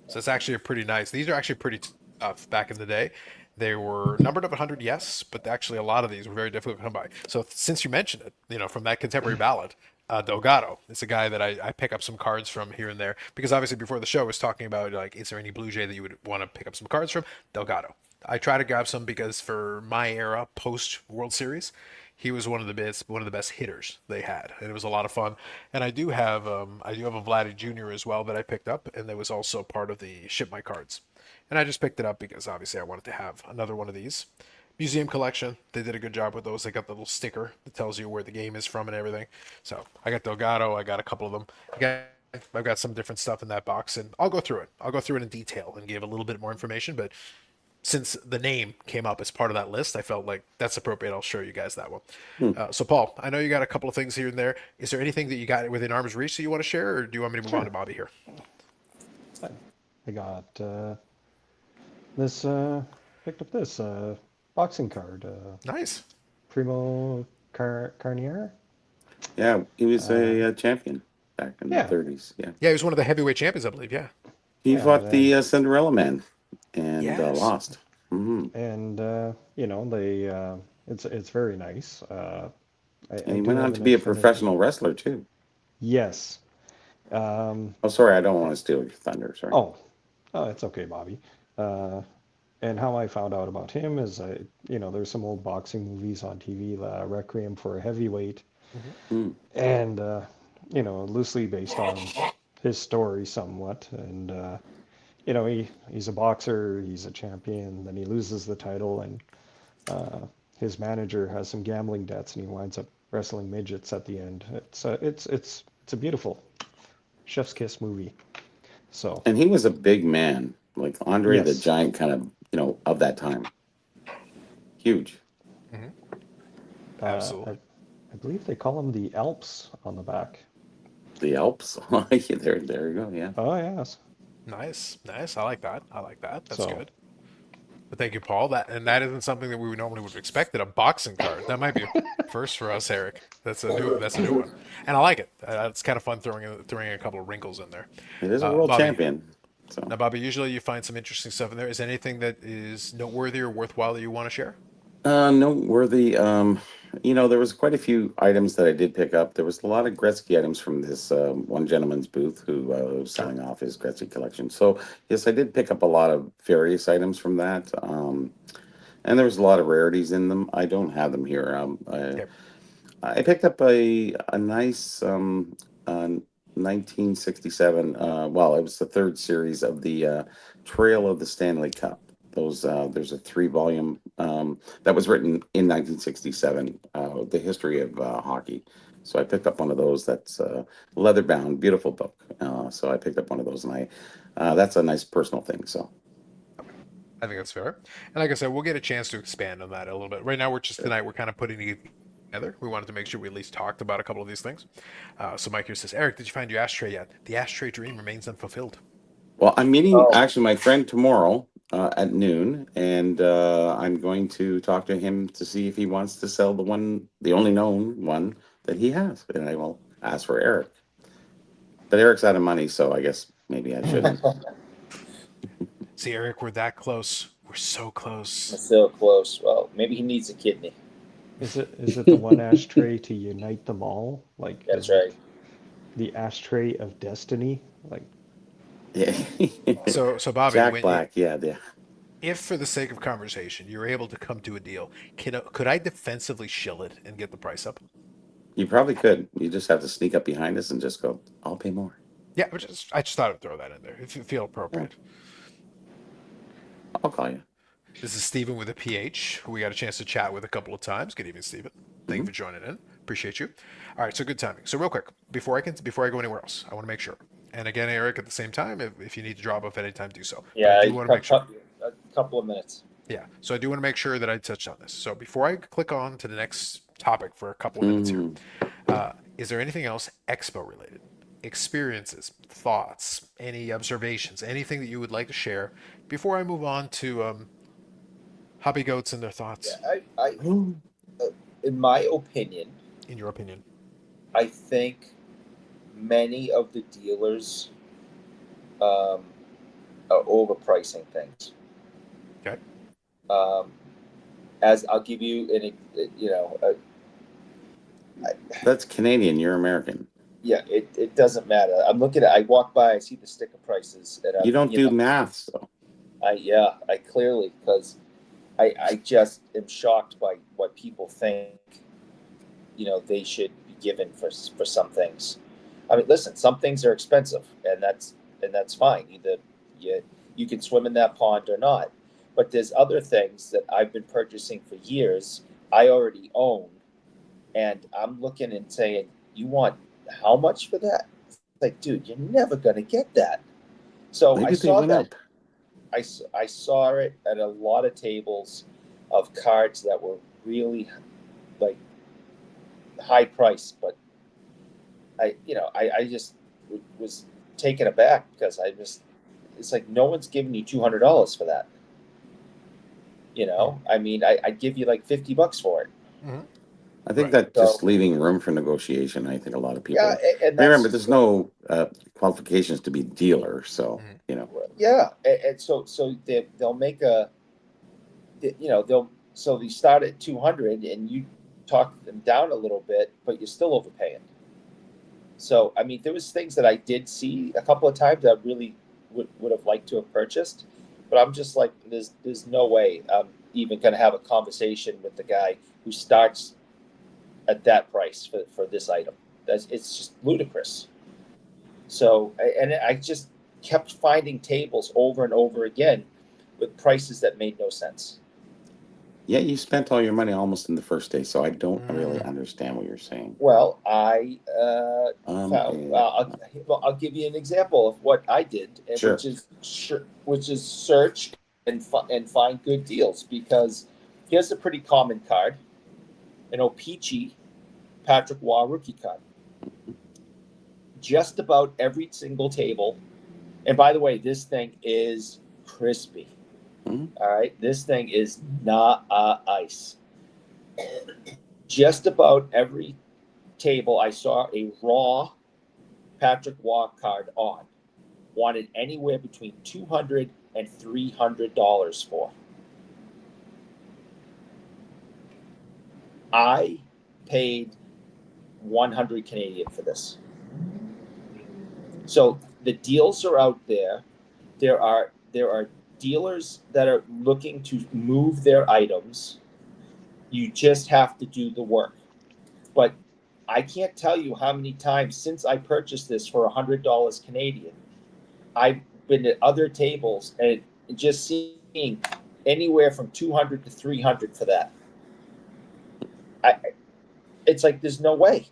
So it's actually a pretty nice. These are actually pretty tough back in the day. They were numbered of 100, yes, but actually a lot of these were very difficult to come by. So since you mentioned it, from that contemporary ballad, Delgado is a guy that I pick up some cards from here and there because obviously before the show I was talking about like, is there any Blue Jay that you would want to pick up some cards from? Delgado. I try to grab some because for my era post World Series, he was one of the best hitters they had, and it was a lot of fun. And I do have a Vladdy Jr. as well that I picked up, and that was also part of the ship my cards. And I just picked it up because obviously I wanted to have another one of these. Museum collection, they did a good job with those. They got the little sticker that tells you where the game is from and everything. So I got Delgado, I got a couple of them. I've got some different stuff in that box, and I'll go through it. I'll go through it in detail and give a little bit more information. But since the name came up as part of that list, I felt like that's appropriate. I'll show you guys that one. Hmm. So, Paul, I know you got a couple of things here and there. Is there anything that you got within arm's reach that you want to share, or do you want me to move on Sure. to Bobby here? I got this. Picked up this boxing card. Nice. Primo Carnier. Yeah, he was Uh, a champion back in the yeah, 30s. Yeah. Yeah, he was one of the heavyweight champions, I believe. Yeah. He yeah, fought the Cinderella Man and Yes. lost. Hmm. and they it's very nice. And I he do went on have to an be a affinity. professional wrestler, too. Yes. Um, Oh, sorry, I don't want to steal your thunder. Sorry. oh, oh, it's okay, Bobby. Uh, and how I found out about him is there's some old boxing movies on TV, Requiem for a Heavyweight, Hmm. Hmm. and loosely based on his story somewhat. And he's a boxer, he's a champion, then he loses the title, and his manager has some gambling debts and he winds up wrestling midgets at the end. It's a beautiful chef's kiss movie. So And he was a big man, like Andre the yes, Giant, kind of, of that time. Huge. Hmm. uh, I Absolutely. I believe they call him the Alps on the back. The Alps. Yeah, there you go. Yeah. Oh yes. Nice, nice. I like that. I like that. That's So good. But thank you, Paul. That isn't something that we would normally would have expected. A boxing card. That might be a first for us, Eric. That's a new one, and I like it. It's kind of fun throwing in a couple of wrinkles in there. It is a world Bobby, champion. So, now Bobby, usually you find some interesting stuff in there. Is there anything that is noteworthy or worthwhile that you want to share? noteworthy. There was quite a few items that I did pick up. There was a lot of Gretzky items from this one gentleman's booth who was Sure. selling off his Gretzky collection. So, yes, I did pick up a lot of various items from that. And there was a lot of rarities in them. I don't have them here. Okay. I picked up a nice 1967. Well, it was the third series of the Trail of the Stanley Cup. Those there's a 3 volume that was written in 1967. The history of hockey. So I picked up one of those. That's leather bound, beautiful book. So I picked up one of those, and that's a nice personal thing. So I think that's fair. And like I said, we'll get a chance to expand on that a little bit. Right now, tonight we're kind of putting it together. We wanted to make sure we at least talked about a couple of these things. So Mike here says, Eric, did you find your ashtray yet? The ashtray dream remains unfulfilled. well, I'm meeting Oh, actually my friend tomorrow at noon, and I'm going to talk to him to see if he wants to sell the only known one that he has, and I will ask for Eric. But Eric's out of money, so I guess maybe I shouldn't. See, Eric, we're that close. We're so close. so close. Well, maybe he needs a kidney. is it the one ashtray to unite them all? Like That's is it right. the ashtray of destiny? Like Yeah. So Bobby, Jack Black, yeah, yeah. if for the sake of conversation, you're able to come to a deal, could I defensively shill it and get the price up? You probably could. You just have to sneak up behind us and just go, I'll pay more. Yeah, I just thought I'd throw that in there if you feel Yeah, appropriate. I'll call you. This is Stephen with a PH, who we got a chance to chat with a couple of times. Good evening, Stephen. Thank you Hmm. for joining in. Appreciate you. All right, so good timing. So real quick, before I go anywhere else, I want to make sure. And again, Eric, at the same time, if you need to drop off at any time, do so. But I Yeah, do want to make sure. a couple of minutes. Yeah. So I do want to make sure that I touched on this. So before I click on to the next topic for a couple of minutes here, Hmm. is there anything else expo related? Experiences, thoughts, any observations, anything that you would like to share before I move on to hobby goats and their Yeah, thoughts, in my opinion, in your opinion? I think many of the dealers um, are overpricing things. Okay. Um, as I'll give you That's Canadian. You're American. yeah, it doesn't matter. I'm looking at. I walk by. I see the sticker prices, and You don't do math, so I clearly because I just am shocked by what people think. They should be given for some things. I mean, listen, some things are expensive, and that's fine. Either you can swim in that pond or not. But there's other things that I've been purchasing for years. I already own, and I'm looking and saying, "You want how much for that?" It's like, dude, you're never gonna get that. So I maybe they saw went that. up. I saw it at a lot of tables of cards that were really like high price, but I just was taken aback because it's like no one's giving you $200 for that. I mean, I'd give you like $50 for it. Mm-hmm. I think Right. that So just leaving room for negotiation. I think a lot of yeah, people and remember that's there's no qualifications to be dealer, so Mm-hmm. yeah, and so they'll make they'll so they start at 200 and you talk them down a little bit, but you're still overpaying. So I mean, there was things that I did see a couple of times that I really would have liked to have purchased, but I'm just like, there's no way I'm even going to have a conversation with the guy who starts at that price for this item. It's just ludicrous. So and I just kept finding tables over and over again with prices that made no sense. Yeah, you spent all your money almost in the first day, so I don't really Mm. understand what you're saying. Well, I found. Yeah. I'll give you an example of what I did, and Sure. which is search and find good deals. Because here's a pretty common card, an O-Pee-Chee Patrick Waugh rookie card. Just about every single table, and by the way, this thing is crispy. Mhm. All right, this thing is not ice. Just about every table I saw a raw Patrick Waugh card on wanted anywhere between $200 and $300 for. I paid 100 Canadian for this. So the deals are out there. There are dealers that are looking to move their items. You just have to do the work. But I can't tell you how many times since I purchased this for $100 Canadian, I've been at other tables and just seeing anywhere from 200 to 300 for that. It's like there's no way.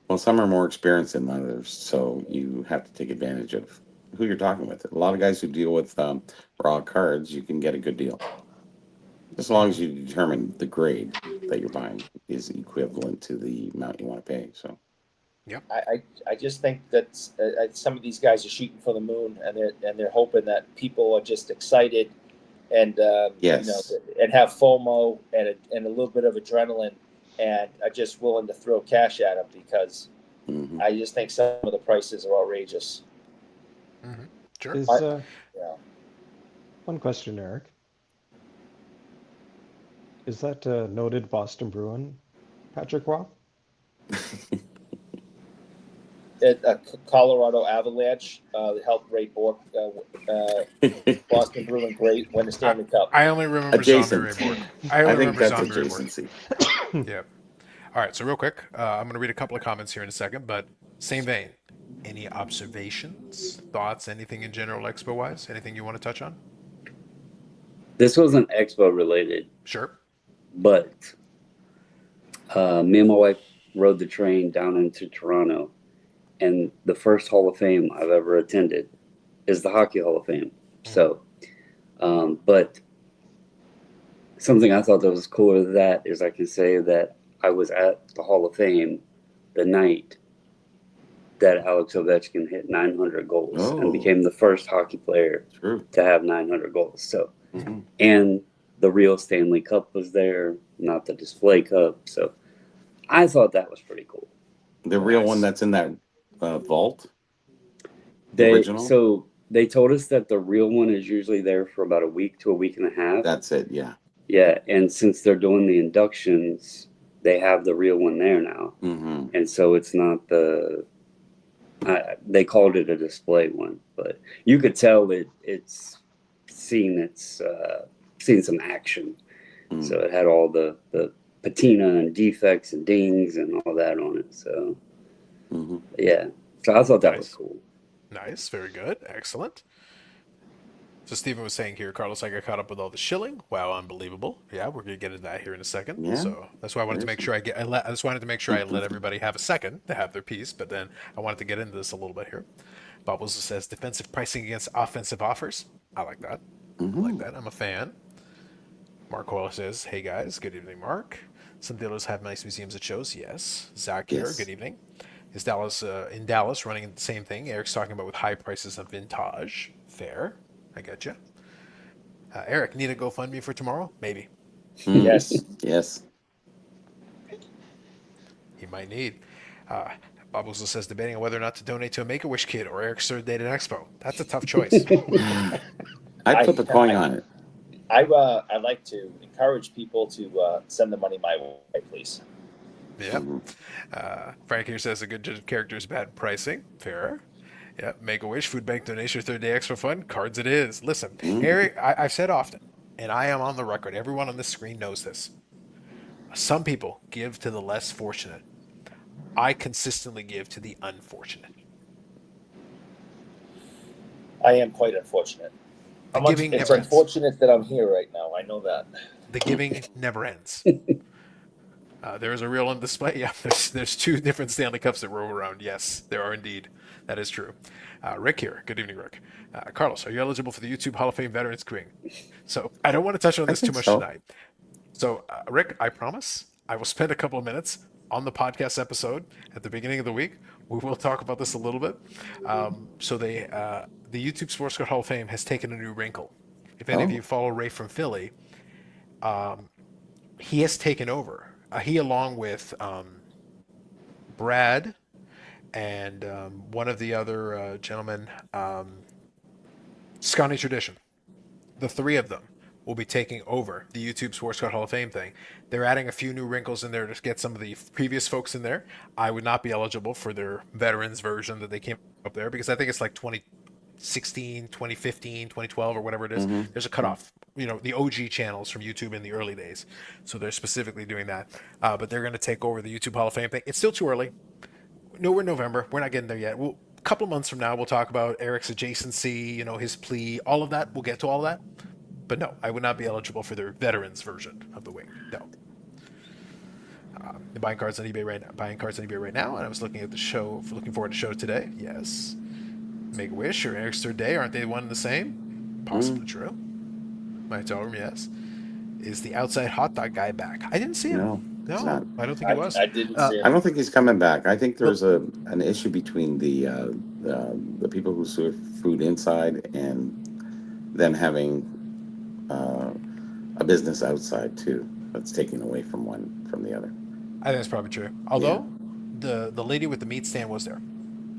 Well, some are more experienced than others, so you have to take advantage of who you're talking with. A lot of guys who deal with raw cards, you can get a good deal. As long as you determine the grade that you're buying is equivalent to the amount you want to pay. So, I just think that some of these guys are shooting for the moon, and they're hoping that people are just excited and yes. and have FOMO and a little bit of adrenaline, and are just willing to throw cash at them because Mhm. I just think some of the prices are outrageous. Mm-hmm. Sure. Is Yeah. one question, Eric? Is that noted Boston Bruin, Patrick Waugh? Colorado Avalanche helped Ray Bork, Boston Bruin great, win the Stanley Cup. I only remember Zombie Ray Adjacent. Borg. I I only think remember that's Zombie Ray Borg. adjacency. Yeah. All right. So real quick, I'm going to read a couple of comments here in a second, but same vein. Any observations, thoughts, anything in general expo wise? Anything you want to touch on? This wasn't expo related, Sure. but me and my wife rode the train down into Toronto, and the first Hall of Fame I've ever attended is the Hockey Hall of Fame. So, but something I thought that was cooler than that is I can say that I was at the Hall of Fame the night that Alex Ovechkin hit 900 goals and became the first hockey player to have 900 goals. So, and the real Stanley Cup was there, not the display cup. So, I thought that was pretty cool. The real one that's in that vault? Original? So, they told us that the real one is usually there for about a week to a week and a half. That's it, yeah. Yeah, and since they're doing the inductions, they have the real one there now. Mm-hmm. And so it's not the... they called it a display one, but you could tell it's seen some action. So it had all the patina and defects and dings and all that on it. So yeah, so I thought that was cool. Nice, very good, excellent. So Stephen was saying here, Carlos, I got caught up with all the shilling. Wow, unbelievable. Yeah, we're gonna get into that here in a second. Yeah. So that's why I wanted to make sure I just wanted to make sure I let everybody have a second to have their piece. But then I wanted to get into this a little bit here. Bubbles says defensive pricing against offensive offers. I like that. I like that. I'm a fan. Mark Coyle says, "Hey guys, good evening, Mark. Some dealers have nice museums at shows. Yes. Zach here. Good evening. Is Dallas in Dallas running the same thing? Eric's talking about with high prices of vintage. Fair. I get you. Eric, need a GoFundMe for tomorrow? Maybe. Yes. Yes. He might need. Bob also says debating on whether or not to donate to a Make-A-Wish kid or Eric's third date at Expo. That's a tough choice. I'd flip a coin on it. I'd like to encourage people to send the money my way, please. Yeah. Frank here says a good judge of character is bad pricing. Fair. Yeah, Make-A-Wish, food bank donation, third day extra fun, cards it is. Listen, Eric, I've said often, and I am on the record, everyone on this screen knows this. Some people give to the less fortunate. I consistently give to the unfortunate. I am quite unfortunate. It's unfortunate that I'm here right now. I know that. The giving never ends. There is a reel on display. Yeah, there's two different Stanley Cups that roll around. Yes, there are indeed. That is true. Rick here. Good evening, Rick. Carlos, are you eligible for the YouTube Hall of Fame Veterans Ring? So I don't want to touch on I this too think much so. tonight. So, Rick, I promise I will spend a couple of minutes on the podcast episode at the beginning of the week. We will talk about this a little bit. The YouTube Sports Card Hall of Fame has taken a new wrinkle. If any of Oh, you follow Ray from Philly, he has taken over. He, along with Brad and one of the other gentlemen, Scotty Tradition, the three of them will be taking over the YouTube Sports Card Hall of Fame thing. They're adding a few new wrinkles in there to get some of the previous folks in there. I would not be eligible for their veterans version that they came up there because I think it's like 2016, 2015, 2012, or whatever it is. There's a cutoff. The OG channels from YouTube in the early days. So they're specifically doing that. But they're going to take over the YouTube Hall of Fame thing. It's still too early. No, we're in November. We're not getting there yet. A couple of months from now, we'll talk about Eric's adjacency, his plea, all of that. We'll get to all of that. But no, I would not be eligible for their veterans version of the wing. No. Buying cards on eBay right now, and I was looking forward to the show today. Yes. Make a Wish or Eric's Third Day, aren't they one and the same? Possibly true. My hotel room, yes. Is the outside hot dog guy back? I didn't see him. no, it's not. I don't think he was. I didn't see I it. don't think he's coming back. I think there's an issue between the people who serve food inside and them having a business outside too. That's taking away from the other. I think that's probably true. Although the lady with the meat stand was there.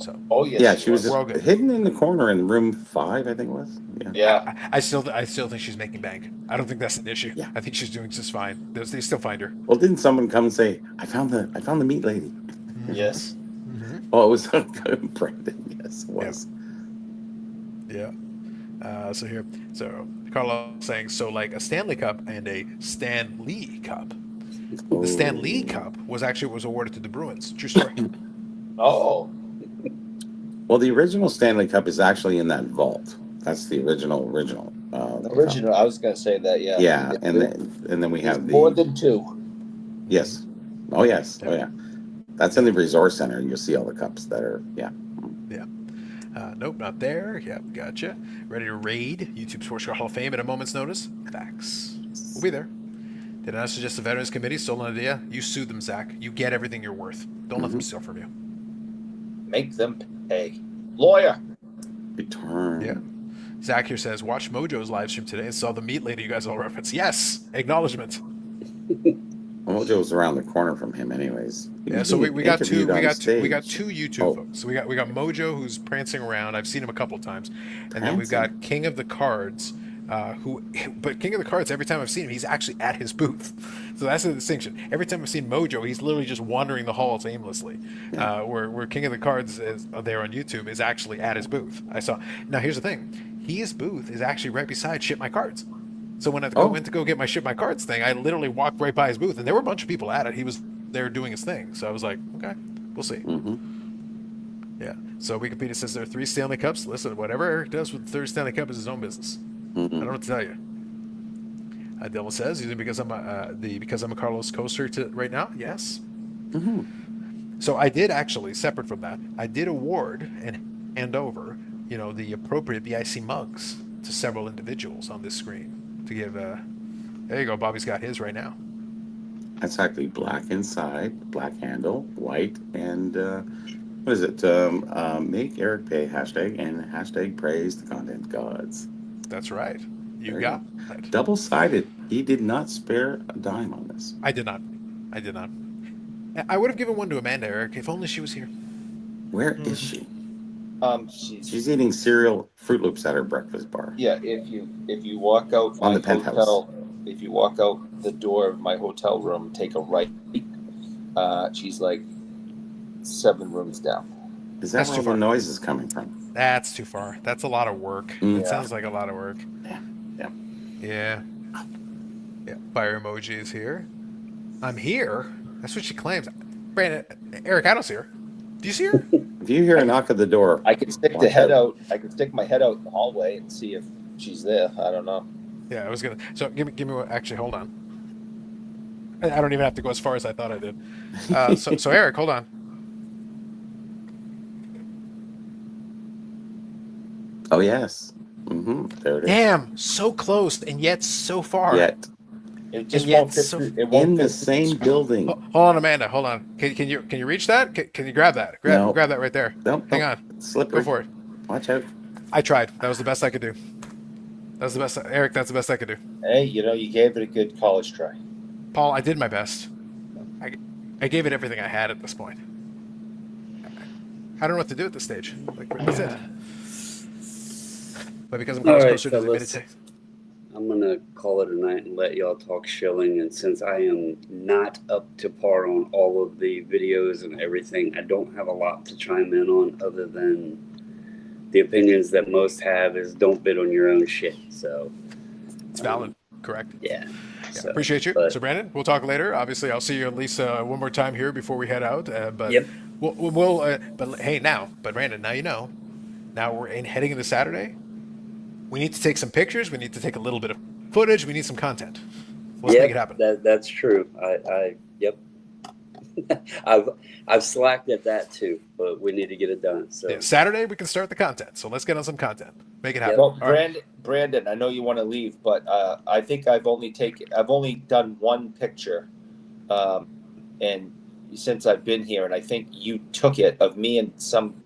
So Oh yes. Yeah, she was We're all just good. hidden in the corner in room 5, I think it was. Yeah. Yeah. I still think she's making bank. I don't think that's an issue. Yeah. I think she's doing just fine. They still find her. Well, didn't someone come and say, I found the meat lady? Yes. Oh, it was Brandon. Yes, it was. Yeah. So Carlos saying, so like a Stanley Cup and a Stan Lee Cup. The Stan Lee Cup was awarded to the Bruins. True story. Oh. Well, the original Stanley Cup is actually in that vault. That's the original. Original. I was gonna say that. Yeah. Yeah, and then we have the more than two. Yes. Oh yes. Oh yeah. That's in the Resource Center. You'll see all the cups that are Nope, not there. Yep, gotcha. Ready to raid YouTube Sports Card Hall of Fame at a moment's notice? Facts. We'll be there. Did I suggest the Veterans Committee stole an idea? You sue them, Zach. You get everything you're worth. Don't let them steal from you. Make them pay. Lawyer. return. Yeah. Zach here says, watch Mojo's live stream today and saw the meat lady you guys all reference. Yes, acknowledgement. Mojo's around the corner from him, anyways. Yeah, so we got two stage. YouTube folks. So we got Mojo, who's prancing around. I've seen him a couple times, and then we've got King of the Cards, but King of the Cards, every time I've seen him, he's actually at his booth. So that's the distinction. Every time I've seen Mojo, he's literally just wandering the halls aimlessly. Where King of the Cards is there on YouTube is actually at his booth. I saw. Now here's the thing, his booth is actually right beside Ship My Cards. So when I went to go get my Ship My Cards thing, I literally walked right by his booth, and there were a bunch of people at it. He was there doing his thing. So I was like, okay, we'll see. Mm-hmm. Yeah. So Wikipedia says there are 3 Stanley Cups. Listen, whatever Eric does with the third Stanley Cup is his own business. Mm-hmm. I don't know what to tell you. Dylan says, using because I'm a Carlos coaster right now. Yes. Mm-hmm. So I did actually, separate from that, I did award and hand over, the appropriate BIC mugs to several individuals on this screen to give. There you go. Bobby's got his right now. That's actually black inside, black handle, white, and what is it? Make Eric pay hashtag and hashtag praise the content gods. That's right. You There got you it. Double-sided. He did not spare a dime on this. I did not. I would have given one to Amanda, Eric, if only she was here. Where is she? She's She's eating cereal, Fruit Loops at her breakfast bar. yeah. If you walk out On my the penthouse. hotel, if you walk out the door of my hotel room, take a right. She's like 7 rooms down. Is that That's where too all the far. noise is coming from? That's too far. That's a lot of work. Mm. It Yeah. sounds like a lot of work. Yeah. Yeah. Fire emoji is here. I'm here. That's what she claims. Brandon, Eric, I don't see her. Do you see her? If you hear a knock at the door, I can stick Watch my head out. out in the hallway and see if she's there. I don't know. Yeah, I was gonna. So give me one. Actually, hold on. I don't even have to go as far as I thought I did. So Eric, hold on. Oh yes. There it is. Damn, so close and yet so far, Yet It and just yet won't fit so. through. It in won't the fit through the same screen. building. Hold on, Amanda. Hold on. Can you reach that? Can you grab that? No. Grab that right there. Nope. Hang Nope. on. It's Go slippery. for it. Watch out. I tried. That was the best I could do. That was the best. Eric, that's the best I could do. Hey, you gave it a good college try. Paul, I did my best. I, I gave it everything I had at this point. I don't know what to do at this stage. Like that's it. But because I'm All close, right, closer to the fellas. minute. I'm gonna call it a night and let y'all talk shilling. And since I am not up to par on all of the videos and everything, I don't have a lot to chime in on other than the opinions that most have is don't bid on your own shit. So It's valid. Correct. yeah. Yeah, So, appreciate you. but So, Brandon, we'll talk later. Obviously, I'll see you at least one more time here before we head out. But yep. but hey, but Brandon, now you know. Now we're heading into Saturday. We need to take some pictures. We need to take a little bit of footage. We need some content. Let's make it happen. That's true. Yep. I've slacked at that too, but we need to get it done. So Yeah, Saturday we can start the content. So let's get on some content. Make it happen. Well, All right. Brandon, I know you want to leave, but I think I've only done one picture, and since I've been here, and I think you took it of me and some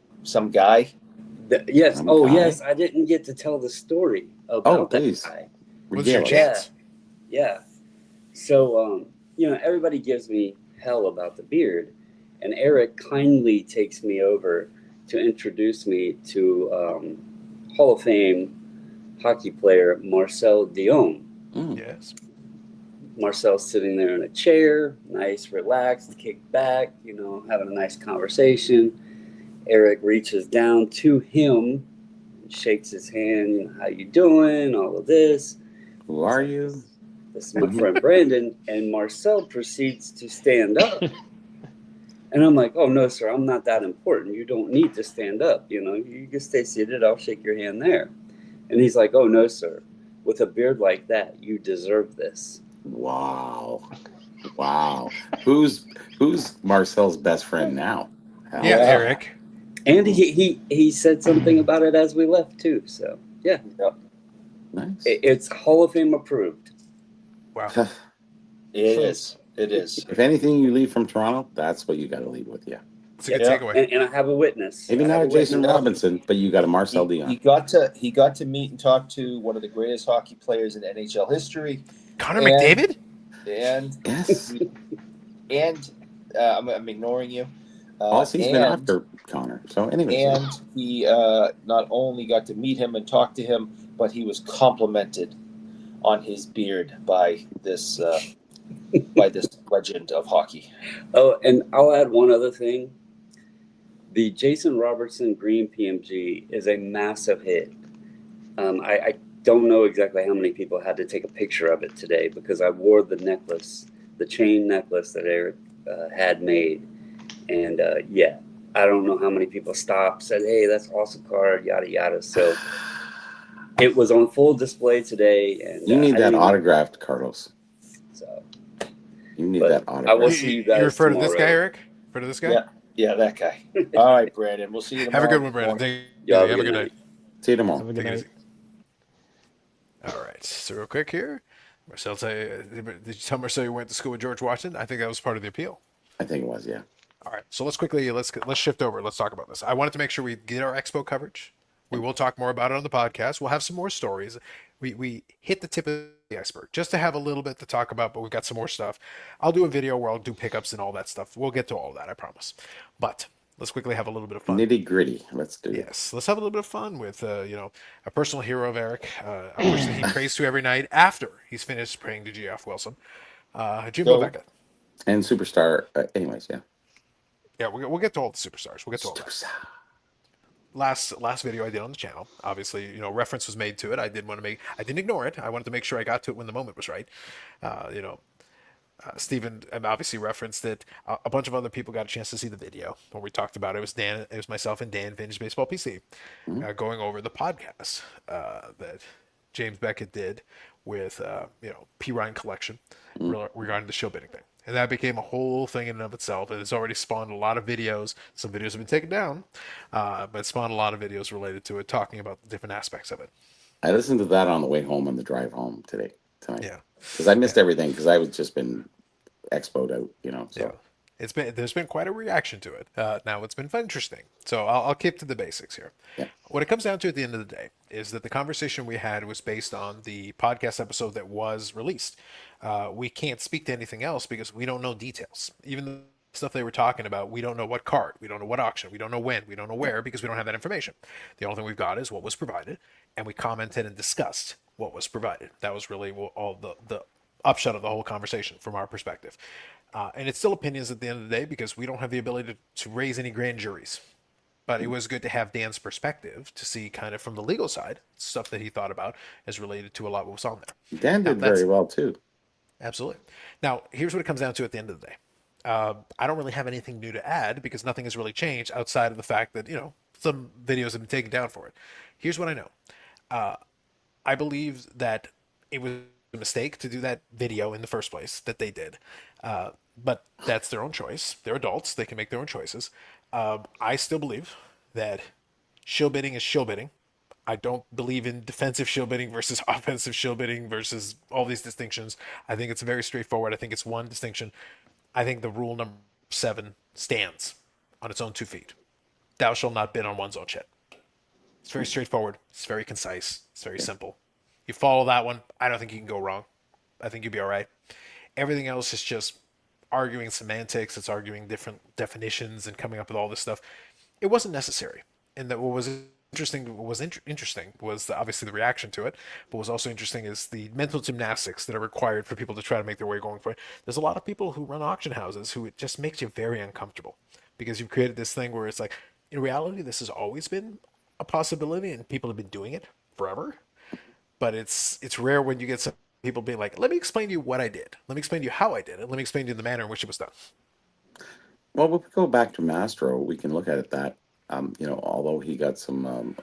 guy. yes. Some Oh guy? yes, I didn't get to tell the story about that please. guy. What's your Regale us. chance? Yeah. So everybody gives me hell about the beard, and Eric kindly takes me over to introduce me to Hall of Fame hockey player Marcel Dion. Yes. Marcel's sitting there in a chair, nice, relaxed, kicked back, having a nice conversation. Eric reaches down to him, shakes his hand, how you doing, all of this. Who are you? This is my friend Brandon, and Marcel proceeds to stand up. And I'm like, oh, no, sir, I'm not that important. You don't need to stand up. You can stay seated. I'll shake your hand there. And he's like, oh, no, sir. With a beard like that, you deserve this. Wow. Wow. Who's Marcel's best friend now? Hell Yeah, Yeah. Eric. And he said something about it as we left, too. So, yeah, Nice. it's Hall of Fame approved. Wow. It is. It is. If anything you leave from Toronto, that's what you got to leave with you. It's a good Yeah. takeaway. And I have a witness. Maybe I not have a Jason witness. Robinson, but you got a Marcel He Dion. got to meet and talk to one of the greatest hockey players in NHL history, Connor And- McDavid? and Yes. I'm ignoring you. All season after Connor. So anyways. And he not only got to meet him and talk to him, but he was complimented on his beard by this legend of hockey. Oh, and I'll add one other thing. The Jason Robertson Green PMG is a massive hit. I don't know exactly how many people had to take a picture of it today because I wore the necklace, the chain necklace that Eric had made. And I don't know how many people stopped, said, hey, that's awesome card, yada, yada. So it was on full display today. And You need I that didn't- autographed, Carlos. So, You need But that I will autographed. see you guys You refer to this tomorrow. guy, Eric? Refer to this guy? Yeah, that guy. All right, Brandon. We'll see you tomorrow. Have a good one, Brandon. Take it Y'all easy. Have a good night. See you Have a tomorrow. good Take it night. easy. All right. So real quick here, Marcel, did you tell Marcel you went to school with George Washington? I think that was part of the appeal. I think it was, yeah. All right. So let's shift over. Let's talk about this. I wanted to make sure we get our expo coverage. We will talk more about it on the podcast. We'll have some more stories. We hit the tip of the iceberg just to have a little bit to talk about, but we've got some more stuff. I'll do a video where I'll do pickups and all that stuff. We'll get to all of that, I promise. But let's quickly have a little bit of fun. Nitty gritty. Let's do it. Yes, let's have a little bit of fun with a personal hero of Eric, a person he prays to every night after he's finished praying to G.F. Wilson, Jim So- Beckett. And superstar. Anyways, yeah. Yeah, we'll get to all the superstars. We'll get to all that. Superstar. Last video I did on the channel, obviously, reference was made to it. I didn't ignore it. I wanted to make sure I got to it when the moment was right. Stephen obviously referenced it. A bunch of other people got a chance to see the video when we talked about it. It was myself and Dan, Vintage Baseball PC, going over the podcast that James Beckett did with P. Ryan Collection Mm. regarding the show bidding thing. And that became a whole thing in and of itself. And it's already spawned a lot of videos. Some videos have been taken down, but it spawned a lot of videos related to it, talking about the different aspects of it. I listened to that on the way home on the drive home tonight, Yeah, because I missed yeah, everything because I was just been expoed out, yeah. So There's been quite a reaction to it. Now it's been interesting. So I'll keep to the basics here. yeah. What it comes down to at the end of the day is that the conversation we had was based on the podcast episode that was released. We can't speak to anything else because we don't know details. Even the stuff they were talking about, we don't know what card, we don't know what auction, we don't know when, we don't know where because we don't have that information. The only thing we've got is what was provided, and we commented and discussed what was provided. That was really all the upshot of the whole conversation from our perspective. And it's still opinions at the end of the day because we don't have the ability to raise any grand juries. But it was good to have Dan's perspective to see kind of from the legal side stuff that he thought about as related to a lot of what was on there. Dan Now did that's very well too. absolutely. Now here's what it comes down to at the end of the day. I don't really have anything new to add because nothing has really changed outside of the fact that some videos have been taken down for it. Here's what I know. I believe that it was a mistake to do that video in the first place that they did. But that's their own choice. They're adults. They can make their own choices. I still believe that shill bidding is shill bidding. I don't believe in defensive shill bidding versus offensive shill bidding versus all these distinctions. I think it's very straightforward. I think it's one distinction. I think the rule number 7 stands on its own 2 feet. Thou shalt not bid on one's own shit. It's very straightforward. It's very concise. It's very simple. You follow that one, I don't think you can go wrong. I think you'll be all right. Everything else is just arguing semantics. It's arguing different definitions and coming up with all this stuff. It wasn't necessary. And that what was interesting was obviously the reaction to it, but what was also interesting is the mental gymnastics that are required for people to try to make their way going for it. There's a lot of people who run auction houses who it just makes you very uncomfortable because you've created this thing where it's like, in reality, this has always been a possibility and people have been doing it forever. But it's rare when you get some people being like, let me explain to you what I did. Let me explain to you how I did it. Let me explain to you the manner in which it was done. Well, if we go back to Mastro, we can look at it that, although he got some,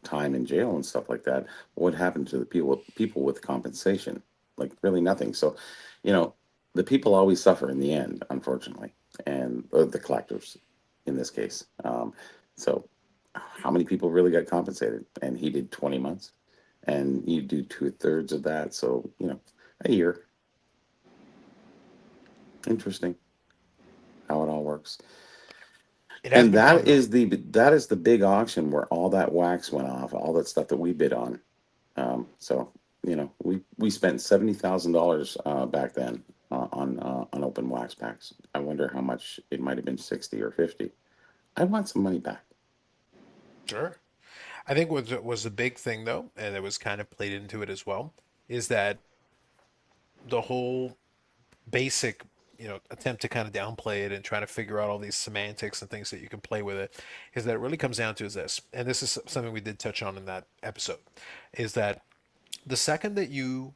time in jail and stuff like that, what happened to the people with compensation? Like really nothing. So, the people always suffer in the end, unfortunately, and the collectors in this case. So how many people really got compensated? And he did 20 months and you do 2/3 of that. So, a year. Interesting how it all works. It has And been fun, though. that is the big auction where all that wax went off, all that stuff that we bid on. So we spent $70,000 back then on open wax packs. I wonder how much it might have been, 60 or 50. I want some money back. Sure. I think what was the big thing, though, and it was kind of played into it as well, is that the whole basic attempt to kind of downplay it and try to figure out all these semantics and things that you can play with it is that it really comes down to is this, and this is something we did touch on in that episode, is that the second that you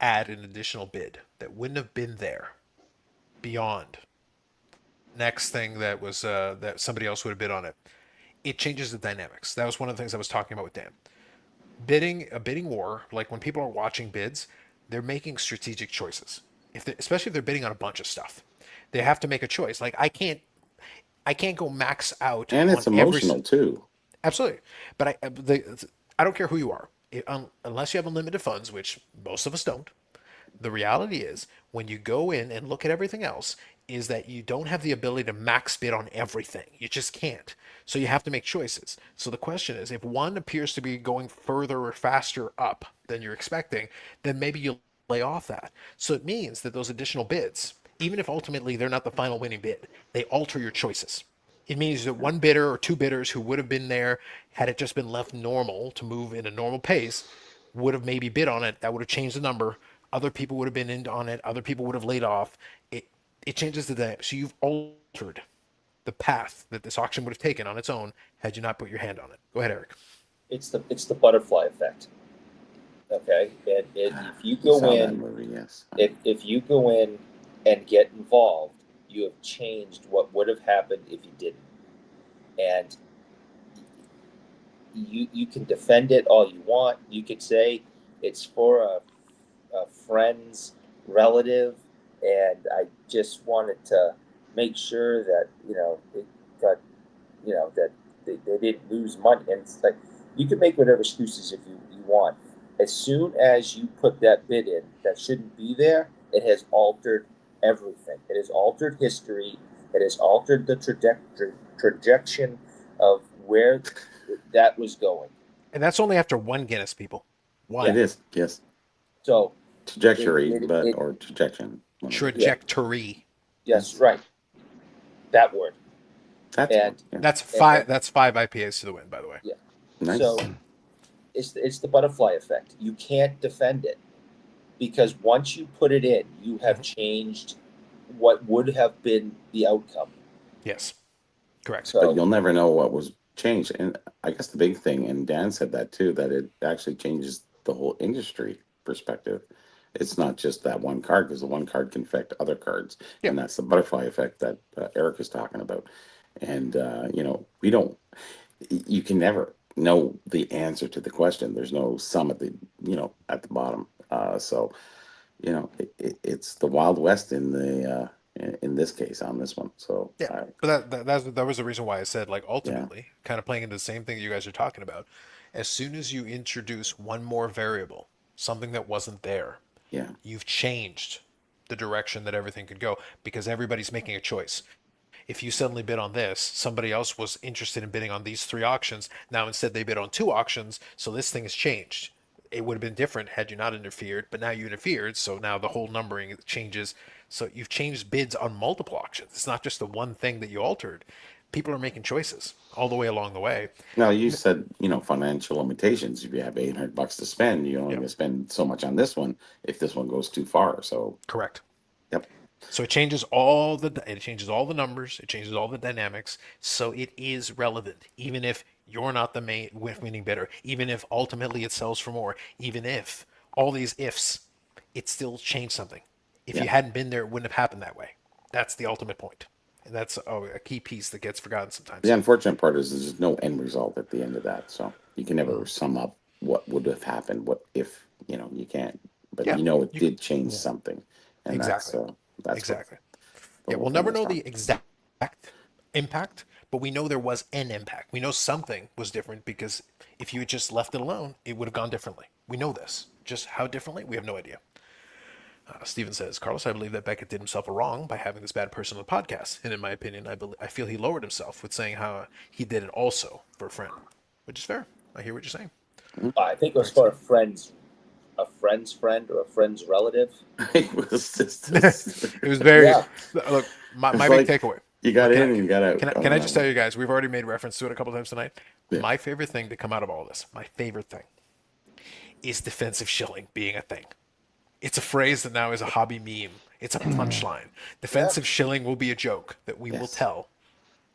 add an additional bid that wouldn't have been there beyond next thing that was that somebody else would have bid on it, it changes the dynamics. That was one of the things I was talking about with Dan. A bidding war, like when people are watching bids, they're making strategic choices. Especially if they're bidding on a bunch of stuff, they have to make a choice. Like I can't go max out And on it's every. emotional too. Absolutely, but I don't care who you are, unless you have unlimited funds, which most of us don't. The reality is, when you go in and look at everything else, is that you don't have the ability to max bid on everything. You just can't. So you have to make choices. So the question is, if one appears to be going further or faster up than you're expecting, then maybe you'll lay off that. So it means that those additional bids, even if ultimately they're not the final winning bid, they alter your choices. It means that one bidder or two bidders who would have been there had it just been left normal to move in a normal pace would have maybe bid on it. That would have changed the number. Other people would have been in on it. Other people would have laid off. It changes the dynamic. So you've altered the path that this auction would have taken on its own had you not put your hand on it. Go ahead, Eric. It's the butterfly effect. Okay, and if you go Saw that in, movie, yes. if you go in and get involved, you have changed what would have happened if you didn't. And you can defend it all you want. You could say, It's for a friend's relative, and I just wanted to make sure that it got that they didn't lose money. And it's like you can make whatever excuses if you want. As soon as you put that bid in that shouldn't be there, it has altered everything. It has altered history. It has altered the trajectory of where that was going. And that's only after one Guinness, people. One. It is, yes. So Trajectory, it or trajection. yeah, Trajectory. yes, right, that word. That's And yeah. That's and, five. and That's 5 IPAs to the win, by the way. yeah. Nice. So it's the butterfly effect. You can't defend it because once you put it in, you have changed what would have been the outcome. Yes, correct. But So you'll never know what was changed. And I guess the big thing, and Dan said that too, that it actually changes the whole industry perspective. It's not just that one card, because the one card can affect other cards. Yeah. And that's the butterfly effect that Eric is talking about. And, we don't, you can never know the answer to the question. There's no sum at at the bottom. So, it's the Wild West in this case on this one. So, Yeah, but that was the reason why I said, like, yeah, ultimately, kind of playing into the same thing you guys are talking about. As soon as you introduce one more variable, something that wasn't there, yeah, you've changed the direction that everything could go because everybody's making a choice. If you suddenly bid on this, somebody else was interested in bidding on these 3 auctions. Now instead they bid on 2 auctions, so this thing has changed. It would have been different had you not interfered, but now you interfered, so now the whole numbering changes. So you've changed bids on multiple auctions. It's not just the one thing that you altered. People are making choices all the way along the way. Now you said, financial limitations. If you have $800 to spend, you're only Yep. going to spend so much on this one if this one goes too far. So, Correct. yep. So it changes all the numbers, it changes all the dynamics. So it is relevant, even if you're not the main winning bidder, even if ultimately it sells for more, even if all these ifs, it still changed something. If Yeah. you hadn't been there, it wouldn't have happened that way. That's the ultimate point, and that's a key piece that gets forgotten sometimes. The unfortunate part is there's no end result at the end of that. So you can never sum up what would have happened. What if, you can't, but Yeah, it you did change Yeah. something. And exactly, that's what exactly. the Yeah, whole we'll thing never was know from. the exact impact, but we know there was an impact. We know something was different because if you had just left it alone, it would have gone differently. We know this. Just how differently, we have no idea. Steven says, Carlos, I believe that Beckett did himself a wrong by having this bad person on the podcast. And in my opinion, I feel he lowered himself with saying how he did it also for a friend, which is fair. I hear what you're saying. I think it was for a friend's friend or a friend's relative. It was just, It was very, Yeah. look, my it's big like takeaway. you got Look, in and you got out. can I just tell you guys, we've already made reference to it a couple times tonight. Yeah. My favorite thing to come out of all this, my favorite thing, is defensive shilling being a thing. It's a phrase that now is a hobby meme. It's a punchline. Defensive shilling will be a joke that we will Yes. tell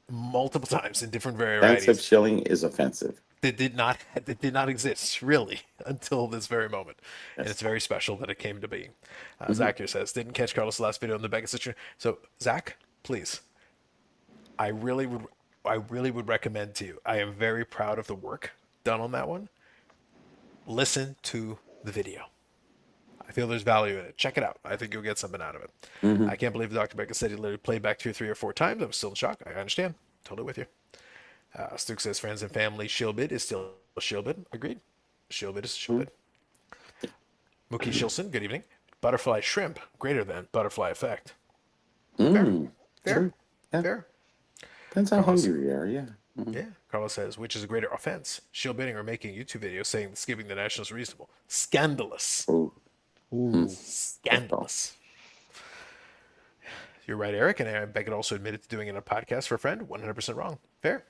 multiple times in different Offensive varieties shilling is offensive. that did not exist really until this very moment, and Yes. it's very special that it came to being. Mm-hmm. Zach here says didn't catch Carlos' last video on the Beckett situation. So Zach, please, I really would recommend to you. I am very proud of the work done on that one. Listen to the video. I feel there's value in it. Check it out. I think you'll get something out of it. Mm-hmm. I can't believe Dr. Beckett said he literally played back 2, 3, or 4 times. I was still in shock. I understand. Totally with you. Stuke says friends and family shieldbid is still a shieldbid. Agreed. Shieldbid is a shieldbid. Mookie Shilson, good evening. Butterfly shrimp greater than butterfly effect. Mm. Fair. Sure. Yeah. Fair. Depends how Carlos. hungry you are. Yeah. Mhm. Yeah. Carlos says, which is a greater offense? Shieldbidding or making YouTube videos saying that skipping the Nationals is reasonable. Scandalous. Ooh. Ooh. Scandalous. You're right, Eric. And Aaron Beckett also admitted to doing it in a podcast for a friend. 100% wrong. Fair.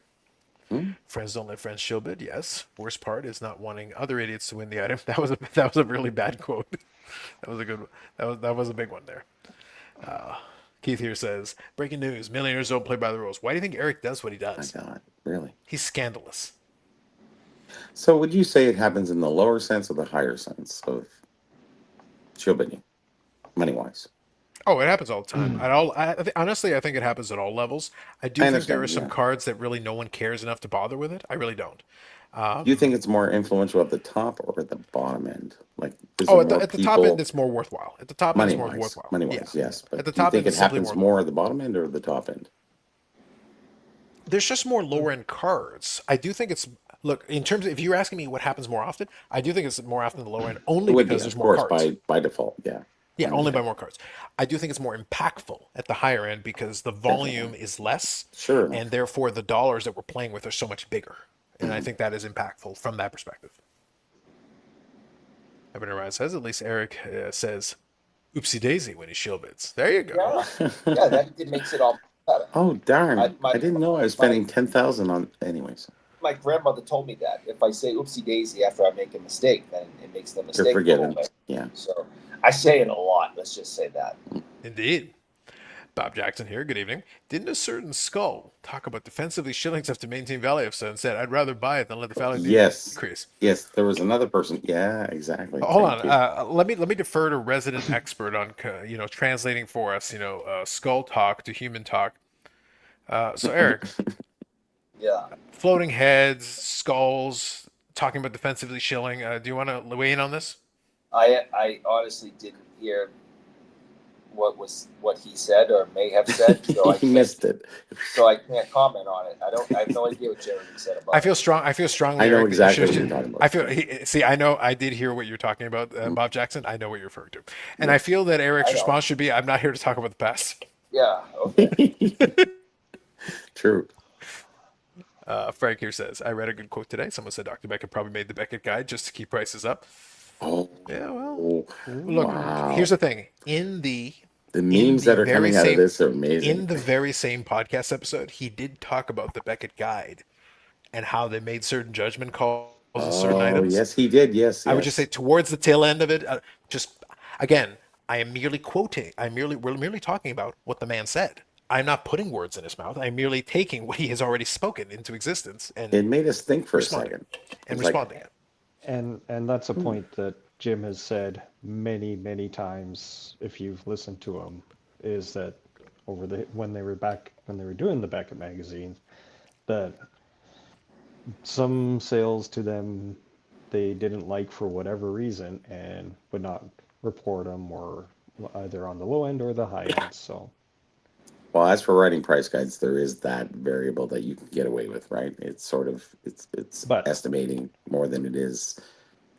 Mm. Friends don't let friends shield bid. Yes. Worst part is not wanting other idiots to win the item. That was a really bad quote. That was a good one. That was a big one there. Keith here says, breaking news: millionaires don't play by the rules. Why do you think Eric does what he My does? God, really? He's scandalous. So would you say it happens in the lower sense or the higher sense of shielding, money-wise? Oh, it happens all the time. Honestly, I think it happens at all levels. I do I think there understand, are some yeah. cards that really no one cares enough to bother with it. I really don't. Do you think it's more influential at the top or at the bottom end? Like, is Oh, there at more the top end, people it's more worthwhile. At the top end, it's money more wise? worthwhile. Money Yeah, wise, yeah. yes. At But the do you top think end, it it's simply happens more. more at the bottom end or the top end? There's just more lower end cards. I do think it's look in terms of if you're asking me what happens more often, I do think it's more often the lower end It only would be, because of there's more course, cards. by default. Yeah, Yeah, I only by understand. more cards. I do think it's more impactful at the higher end because the volume Definitely. is less, Sure and enough. therefore the dollars that we're playing with are so much bigger. And I Mhm. think that is impactful from that perspective. Evan Ryan says, at least Eric says, oopsie daisy when he shield bids. There you go. Yeah, yeah, that it makes it all better. Oh darn! My I didn't know I was my spending 10,000 on. Anyways, my grandmother told me that if I say oopsie daisy after I make a mistake, then it makes the you're mistake go forgiven. away. Yeah. So I say it a lot. Let's just say that. Indeed. Bob Jackson here. Good evening. Didn't a certain skull talk about defensively shillings have to maintain value? So instead, I'd rather buy it than let the value Yes. decrease. Yes. There was another person. Yeah. Exactly. Hold Thank on. you. Let me defer to resident expert on translating for us. Skull talk to human talk. So Eric, Yeah. floating heads, skulls, talking about defensively shilling. Do you want to weigh in on this? I honestly didn't hear what he said or may have said, so He missed it. I can't comment on it. I have no idea what Jeremy said about I it. feel strong. I feel strongly, I know Eric, that you exactly what should. you're talking I about. feel. See, I know. I did hear what you're talking about, Bob Jackson. I know what you're referring to, and I Yes. feel that Eric's I know. response should be, "I'm not here to talk about the past." Yeah. Okay. True. Frank here says, "I read a good quote today. Someone said Dr. Beckett probably made the Beckett guide just to keep prices up." Oh, Yeah. Well, look. Here's wow. the thing. In the The in memes the that are very coming out of same this are amazing. in the very same podcast episode, he did talk about the Beckett guide and how they made certain judgment calls on certain Oh, items. yes, he did. Yes, I would just say yes. towards the tail end of it, just again, I am merely quoting. We're merely talking about what the man said. I'm not putting words in his mouth. I'm merely taking what he has already spoken into existence It and made us think for a responding second. and It's like, responding it. And that's a hmm, point that Jim has said many, many times if you've listened to him, is that when they were doing the Beckett magazine, that some sales to them they didn't like for whatever reason and would not report them or either on the low end or the high end. So, well, as for writing price guides, there is that variable that you can get away with, right? It's sort of it's but estimating more than it is,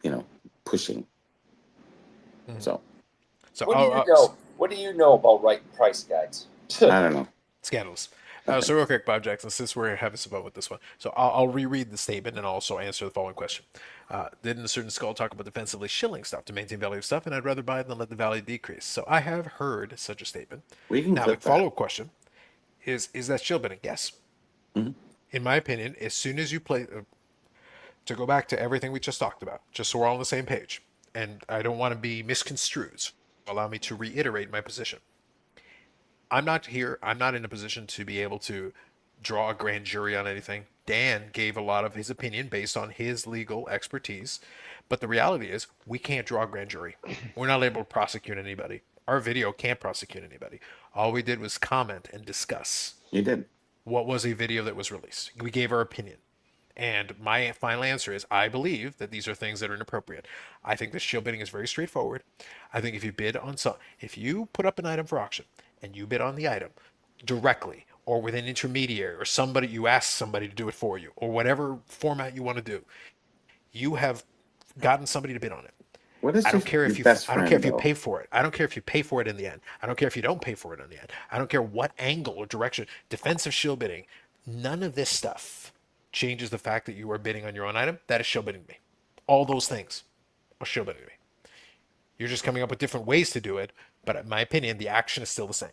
you know, pushing. Mhm. So So, What do you know? What do you know about writing price guides? I don't know. scandalous. Okay. So real quick, Bob Jackson, since we're having some fun with this one, so I'll reread the statement and also answer the following question. Didn't a certain skull talk about defensively shilling stuff to maintain value of stuff, and I'd rather buy it than let the value decrease? So I have heard such a statement. We can Now the clip that. follow-up question is that shill bidding? Yes. Mhm. In my opinion, as soon as you play, to go back to everything we just talked about, just so we're all on the same page, and I don't want to be misconstrued, so allow me to reiterate my position. I'm not here. I'm not in a position to be able to draw a grand jury on anything. Dan gave a lot of his opinion based on his legal expertise. But the reality is, we can't draw a grand jury. We're not able to prosecute anybody. Our video can't prosecute anybody. All we did was comment and discuss You did. what was a video that was released. We gave our opinion. And my final answer is I believe that these are things that are inappropriate. I think this shield bidding is very straightforward. I think if you put up an item for auction and you bid on the item directly or with an intermediary or somebody, you ask somebody to do it for you or whatever format you want to do, you have gotten somebody to bid on it. What is I don't care your if you best I don't care friend if you though? pay for it. I don't care if you pay for it in the end. I don't care if you don't pay for it in the end. I don't care what angle or direction. Defensive shield bidding. None of this stuff changes the fact that you are bidding on your own item. That is shield bidding to me. All those things are shield bidding to me. You're just coming up with different ways to do it, but in my opinion, the action is still the same.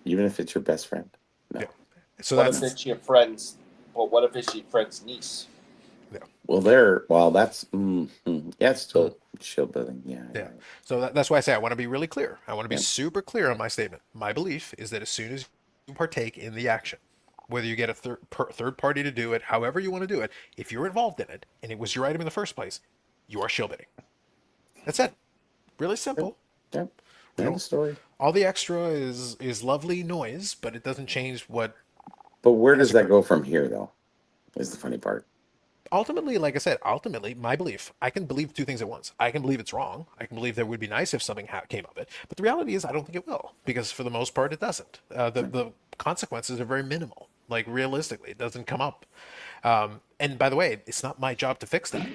Even if it's your best friend? Yeah. No. So What if that's it's your friend's? Well, what if it's your friend's niece? yeah. Well, that's yeah, it's Mhm. still shield building. Yeah, Yeah. So that's why I say I want to be really clear. I want to be yeah. super clear on my statement. My belief is that as soon as you partake in the action, whether you get a third party to do it, however you want to do it, if you're involved in it and it was your item in the first place, you are shield bidding. That's it. Really Yep. simple. Yep. We End of don't. story. All the extra is lovely noise, but it doesn't change what But where has does that occurred. go from here, though? is the funny part. Ultimately, like I said, ultimately, my belief, I can believe two things at once. I can believe it's wrong. I can believe that it would be nice if something came of it. But the reality is, I don't think it will, because for the most part, it doesn't. The consequences are very minimal. Like, realistically, it doesn't come up. And by the way, it's not my job to fix that.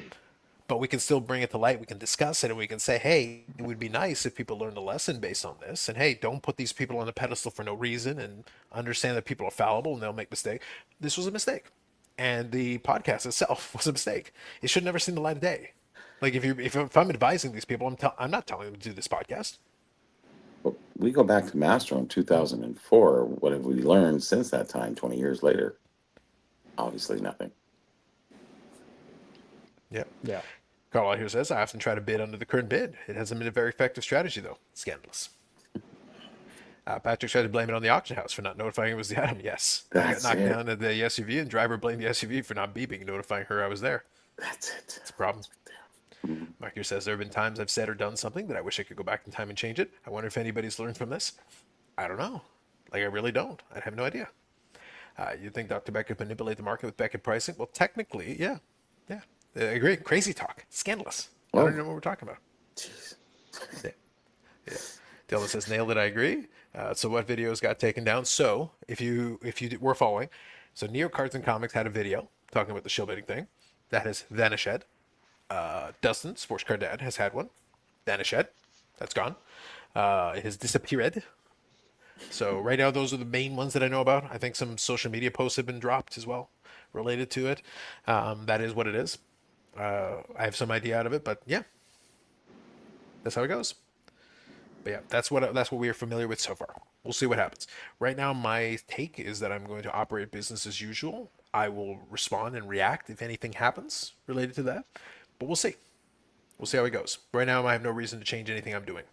But we can still bring it to light. We can discuss it, and we can say, hey, it would be nice if people learned a lesson based on this. And hey, don't put these people on a pedestal for no reason, and understand that people are fallible and they'll make mistakes. This was a mistake, and the podcast itself was a mistake. It should never seen the light of day. Like, if I'm advising these people, I'm not telling them to do this podcast. But we go back to Mastro in 2004. What have we learned since that time, 20 years later? Obviously nothing. Yep. Yeah. Carl here says, I often try to bid under the current bid. It hasn't been a very effective strategy, though. Scandalous. Patrick tried to blame it on the auction house for not notifying it was the item. Yes. I got That's knocked it. down at the SUV, and driver blamed the SUV for not beeping, notifying her I was there. That's it. It's a problem. Mark here says, there have been times I've said or done something that I wish I could go back in time and change it. I wonder if anybody's learned from this. I don't know. Like, I really don't. I have no idea. You think Dr. Beck could manipulate the market with Beckett pricing? Well, technically, yeah. Yeah. I agree. Crazy talk. Scandalous. I don't Oh. even know what we're talking about. Jeez. Yeah. Yeah. Dylan says, nailed it. I agree. So what videos got taken down? So if you were following, so Neo Cards and Comics had a video talking about the shill bidding thing. That has vanished. Dustin, Sports Card Dad, has had one. Vanished. That's gone. It has disappeared. So right now, those are the main ones that I know about. I think some social media posts have been dropped as well related to it. That is what it is. I have some idea out of it, but yeah, that's how it goes. But yeah, that's what we are familiar with so far. We'll see what happens. Right now, my take is that I'm going to operate business as usual. I will respond and react if anything happens related to that, but we'll see. We'll see how it goes. Right now, I have no reason to change anything I'm doing.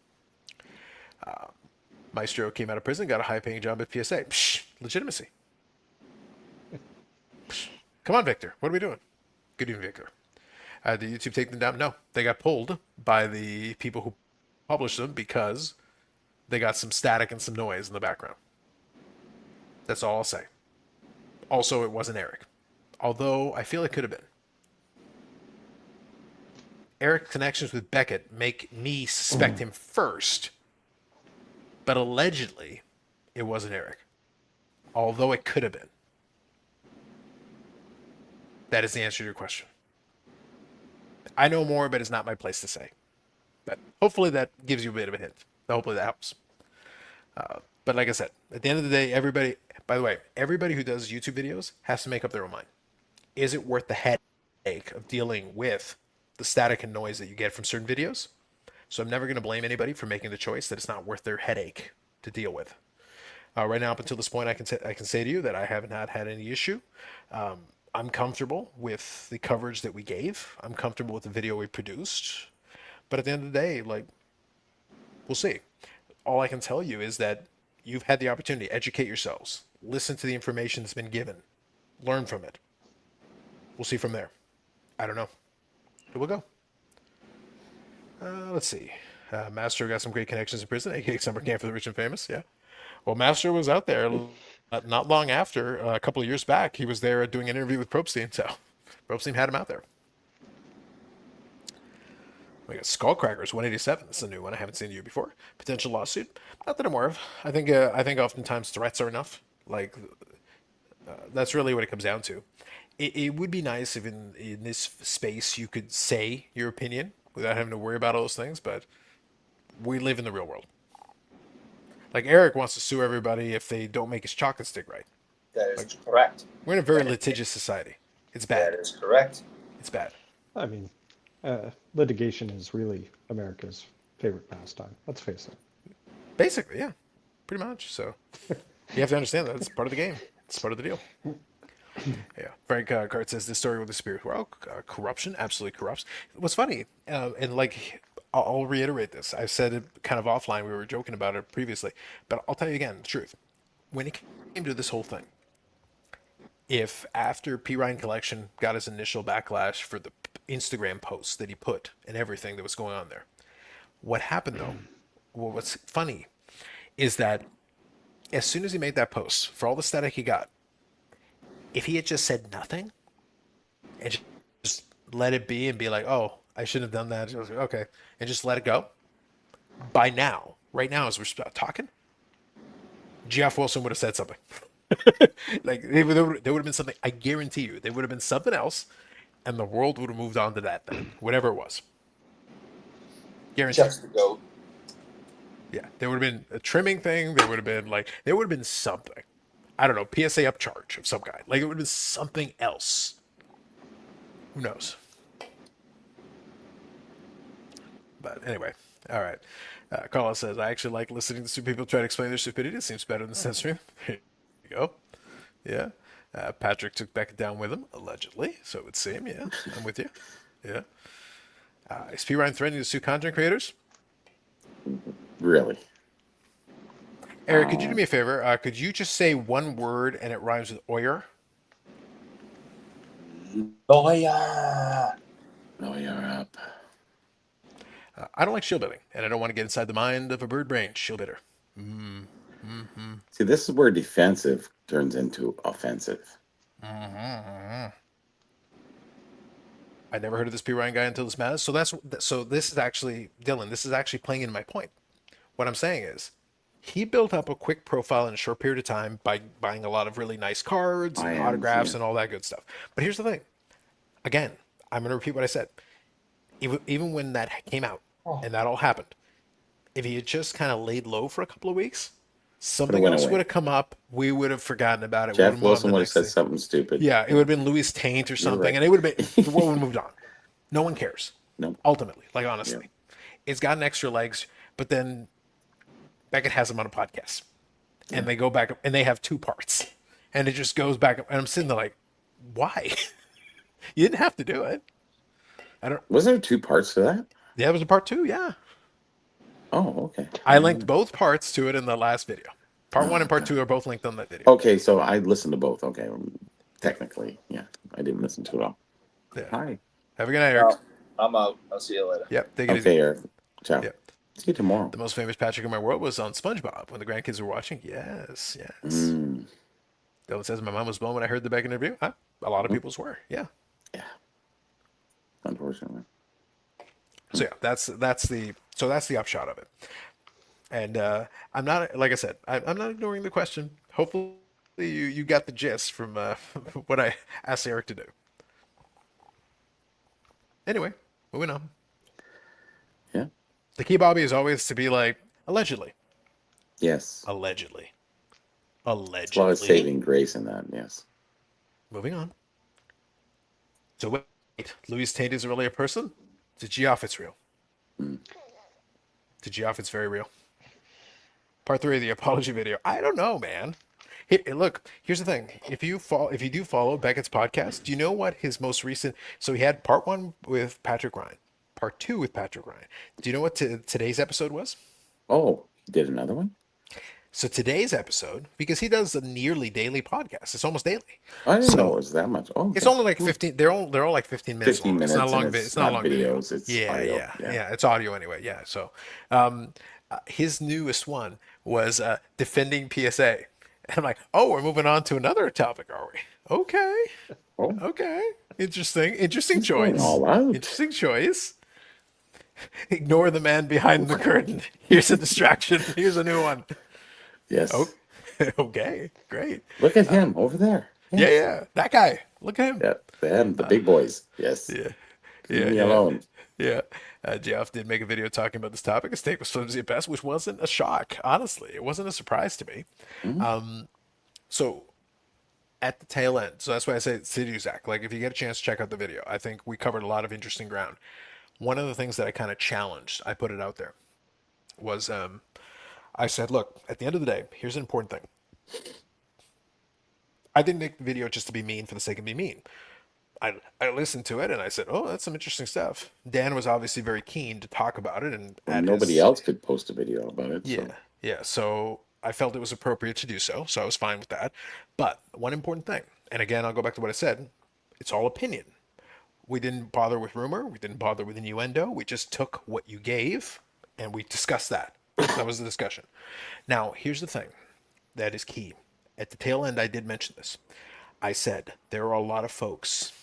Maestro came out of prison, got a high-paying job at PSA. Psh, legitimacy. Psh. Come on, Victor. What are we doing? Good evening, Victor. Did YouTube take them down? No, they got pulled by the people who published them because they got some static and some noise in the background. That's all I'll say. Also, it wasn't Eric, although I feel it could have been. Eric's connections with Beckett make me suspect him first, but allegedly, it wasn't Eric, although it could have been. That is the answer to your question. I know more, but it's not my place to say. But hopefully that gives you a bit of a hint. Hopefully that helps. But like I said, at the end of the day, everybody, by the way, everybody who does YouTube videos has to make up their own mind. Is it worth the headache of dealing with the static and noise that you get from certain videos? So I'm never going to blame anybody for making the choice that it's not worth their headache to deal with. Right now, up until this point, I can say to you that I have not had any issue. I'm comfortable with the coverage that we gave. I'm comfortable with the video we produced. But at the end of the day, like, we'll see. All I can tell you is that you've had the opportunity to educate yourselves, listen to the information that's been given, learn from it. We'll see from there. I don't know. Here we'll go. Let's see. Master got some great connections in prison, aka summer camp for the rich and famous. Yeah. Well, Master was out there not long after, a couple of years back. He was there doing an interview with Probstein, so Probstein had him out there. We got Skullcrackers 187. This is a new one. I haven't seen you before. Potential lawsuit. Not that I'm aware of. I think oftentimes threats are enough. Like, that's really what it comes down to. It would be nice if in this space you could say your opinion without having to worry about all those things, but we live in the real world. Like, Eric wants to sue everybody if they don't make his chocolate stick right. That is correct. We're in a very litigious society. It's bad. That is correct. It's bad. I mean, litigation is really America's favorite pastime. Let's face it. Basically, yeah. Pretty much. So you have to understand that it's part of the game. It's part of the deal. Yeah. Frank Cart says this story with the spirit world, corruption absolutely corrupts. What's funny, and like, I'll reiterate this. I said it kind of offline. We were joking about it previously, but I'll tell you again the truth. When it came to this whole thing, if after P. Ryan Collection got his initial backlash for the Instagram posts that he put and everything that was going on there, what happened though, well, what's funny is that as soon as he made that post, for all the static he got, if he had just said nothing, and just let it be and be like, oh, I shouldn't have done that. Just, okay, and just let it go. By now, right now, as we're talking, Geoff Wilson would have said something. Like there would have been something. I guarantee you, there would have been something else, and the world would have moved on to that thing, whatever it was. Guaranteed. Jeff's the goat. Yeah, there would have been a trimming thing. There would have been like there would have been something. I don't know, PSA upcharge of some kind. Like it would have been something else. Who knows? But anyway, all right. Carlos says, I actually like listening to people try to explain their stupidity. It seems better than censoring. Here you go. Yeah. Patrick took Beckett down with him, allegedly. So it would seem. Yeah. I'm with you. Yeah. Is P. Ryan threatening to sue content creators? Really. Eric, could you do me a favor? Could you just say one word and it rhymes with Oyer? Lawyer. Oh, you're up. I don't like shield bidding, and I don't want to get inside the mind of a bird brain shield bidder. See, this is where defensive turns into offensive. I never heard of this P. Ryan guy until this matters. So this is actually Dylan. This is actually playing into my point. What I'm saying is, he built up a quick profile in a short period of time by buying a lot of really nice cards and autographs and all that good stuff. But here's the thing. Again, I'm going to repeat what I said. Even when that came out and that all happened, if he had just kind of laid low for a couple of weeks, something went else away. would have come up. We would have forgotten about it. We Jeff would have moved on to Wilson the would have next said thing. something stupid. Yeah, it would have been Louis Taint or something, right. and it would have been the world would have moved on. No one cares. No. Ultimately, like honestly, it's gotten extra legs, but then Beckett has them on a podcast, and they go back and they have two parts, and it just goes back. And I'm sitting there like, why? You didn't have to do it. I don't. Was there 2 parts to that? Yeah, it was a part 2. Yeah, Oh, okay. I linked both parts to it in the last video. Part 1 and part 2 are both linked on that video. Okay, so I listened to both. Okay, technically, yeah, I didn't listen to it all. Yeah. Hi. Have a good night, Eric. I'm out. I'll see you later. Yep. Take it easy. Okay, Eric. Ciao. Yep. See you tomorrow. The most famous Patrick in my world was on SpongeBob when the grandkids were watching. Yes, yes. Dylan says my mom was blown when I heard the Beck interview. A lot of people's were. Yeah. Yeah. Unfortunately. So yeah, that's the upshot of it. And I'm not, like I said, I'm not ignoring the question. Hopefully you got the gist from what I asked Eric to do. Anyway, moving on. Yeah. The key, Bobby, is always to be like allegedly. Yes. Allegedly. As well as saving grace in that. Yes. Moving on. So wait, Louis Taint is really a person? To Geoff, it's real. To Geoff, it's very real. Part 3 of the apology video. I don't know, man. Hey, look, here's the thing. If you do follow Beckett's podcast, do you know what his most recent? So he had part 1 with Patrick Ryan, part 2 with Patrick Ryan. Do you know what today's episode was? Oh, he did another one? So today's episode, because he does a nearly daily podcast, it's almost daily. I didn't know it was that much. Oh, It's only like 15. They're all like 15 minutes. 15 long. minutes. It's not a long. And It's not a long video. videos. It's Yeah, audio. yeah. It's audio anyway. Yeah. So, his newest one was defending PSA, and I'm like, oh, we're moving on to another topic, are we? Okay. Oh, Okay. Interesting. Interesting he's going choice. all out. Interesting choice. Ignore the man behind the curtain. Here's a distraction. Here's a new one. Yes. Oh, okay. Great. Look at him over there. Yeah, yeah. That guy. Look at him. Yeah, them, the big boys. Yes. Yeah. Leave me alone. Yeah. Geoff did make a video talking about this topic. His take was flimsy at best, which wasn't a shock. Honestly, it wasn't a surprise to me. So at the tail end, so that's why I say to you, Zach, like if you get a chance, check out the video. I think we covered a lot of interesting ground. One of the things that I kind of challenged, I put it out there, was I said, look, at the end of the day, here's an important thing. I didn't make the video just to be mean for the sake of being mean. I listened to it and I said, oh, that's some interesting stuff. Dan was obviously very keen to talk about it, and Nobody else could post a video about it. Yeah, So. yeah. So I felt it was appropriate to do so. So I was fine with that. But one important thing, and again, I'll go back to what I said. It's all opinion. We didn't bother with rumor. We didn't bother with innuendo. We just took what you gave and we discussed that. That was the discussion. Now, here's the thing that is key. At the tail end, I did mention this. I said there are a lot of folks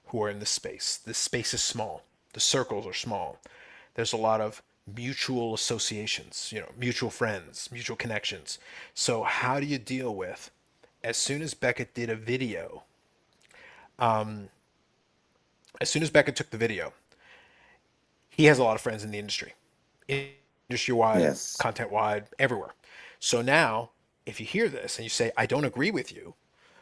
who are in this space. This space is small. The circles are small. There's a lot of mutual associations, mutual friends, mutual connections. So how do you deal with, as soon as Beckett did a video, as soon as Beckett took the video, he has a lot of friends in the industry, industry wide, Yes. content wide, everywhere. So now, if you hear this and you say, I don't agree with you,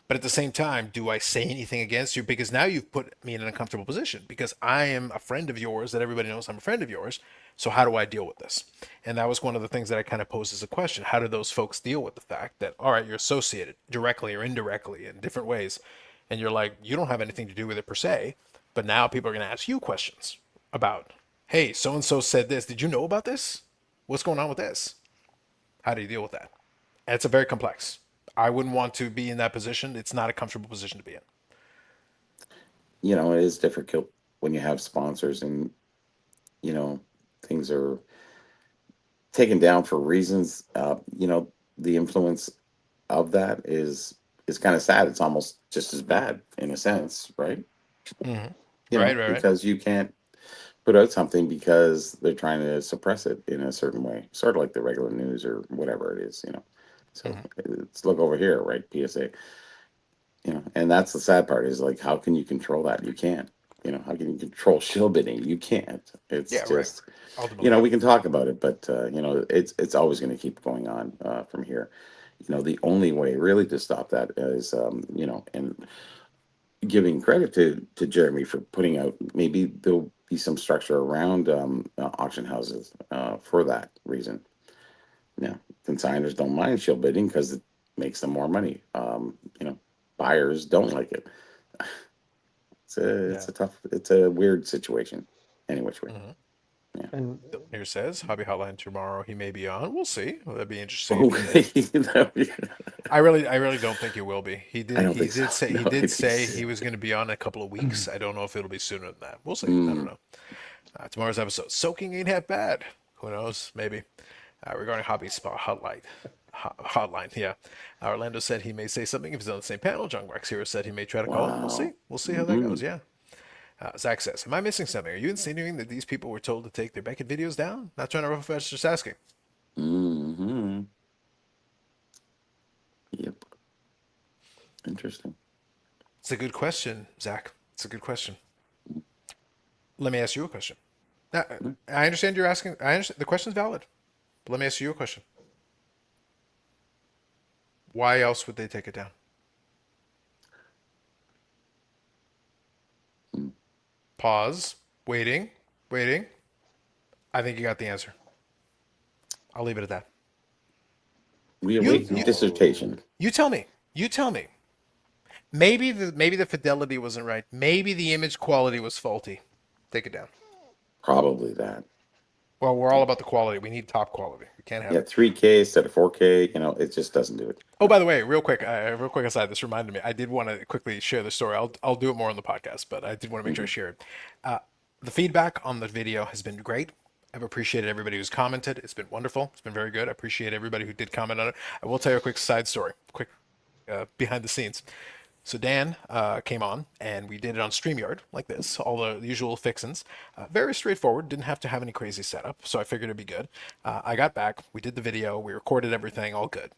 but at the same time, do I say anything against you? Because now you've put me in an uncomfortable position because I am a friend of yours that everybody knows I'm a friend of yours. So how do I deal with this? And that was one of the things that I kind of posed as a question. How do those folks deal with the fact that, all right, you're associated directly or indirectly in different ways. And you're like, you don't have anything to do with it per se. But now people are going to ask you questions about, hey, so and so said this. Did you know about this? What's going on with this? How do you deal with that? And it's a very complex. I wouldn't want to be in that position. It's not a comfortable position to be in. It is difficult when you have sponsors and, you know, things are taken down for reasons. The influence of that is kind of sad. It's almost just as bad in a sense, right? Mm-hmm. Right. Because you can't put out something because they're trying to suppress it in a certain way, sort of like the. News or whatever it is. So Mm-hmm. it's look over here, right? PSA. And that's the sad part is like, how can you control that? You can't. How can you control shill bidding? You can't. It's Yeah, right. just, Ultimately. we can talk about it, but it's always going to keep going on from here. The only way really to stop that is, and giving credit to Jeremy for putting out, maybe there'll be some structure around auction houses for that reason. Yeah, consigners don't mind shill bidding because it makes them more money. Buyers don't like it. Yeah. It's a weird situation. Any which way. Mm-hmm. Yeah. And Here says Hobby Hotline tomorrow. He may be on. We'll see. Well, that'd be interesting. Oh, I really don't think he will be. I don't think so. No, He I did think say so. he was going to be on in a couple of weeks. I don't know if it'll be sooner than that. We'll see. I don't Mm, know. Tomorrow's episode. Soaking ain't half bad. Who knows? Maybe. Regarding Hobby Spa Hotline. Hotline, yeah. Orlando said he may say something if he's on the same panel. John Wax Hero said he may try to call him. We'll see. wow. We'll see how that goes. Mm-hmm. Yeah. Zach says, "Am I missing something? Are you insinuating that these people were told to take their Beckett videos down? Not trying to rough edge, just asking." Mm-hmm. Yep. Interesting. It's a good question, Zach. It's a good question. Let me ask you a question. Now, Mm. I understand you're asking. I understand the question's valid. But let me ask you a question. Why else would they take it down? Mm. Pause. Waiting. Waiting. I think you got the answer. I'll leave it at that. We You await you dissertation. you tell me. You tell me. Maybe the fidelity wasn't right. Maybe the image quality was faulty. Take it down. Probably that. Well, we're all about the quality. We need top quality. We can't have Yeah, it. 3K instead of 4K. It just doesn't do it. Oh, by the way, real quick aside, this reminded me. I did want to quickly share the story. I'll do it more on the podcast, but I did want to make sure I Mhm. share it. The feedback on the video has been great. I've appreciated everybody who's commented. It's been wonderful. It's been very good. I appreciate everybody who did comment on it. I will tell you a quick side story, quick behind the scenes. So Dan came on, and we did it on StreamYard like this, all the usual fixins. Very straightforward. Didn't have to have any crazy setup, so I figured it'd be good. I got back. We did the video. We recorded everything. All good.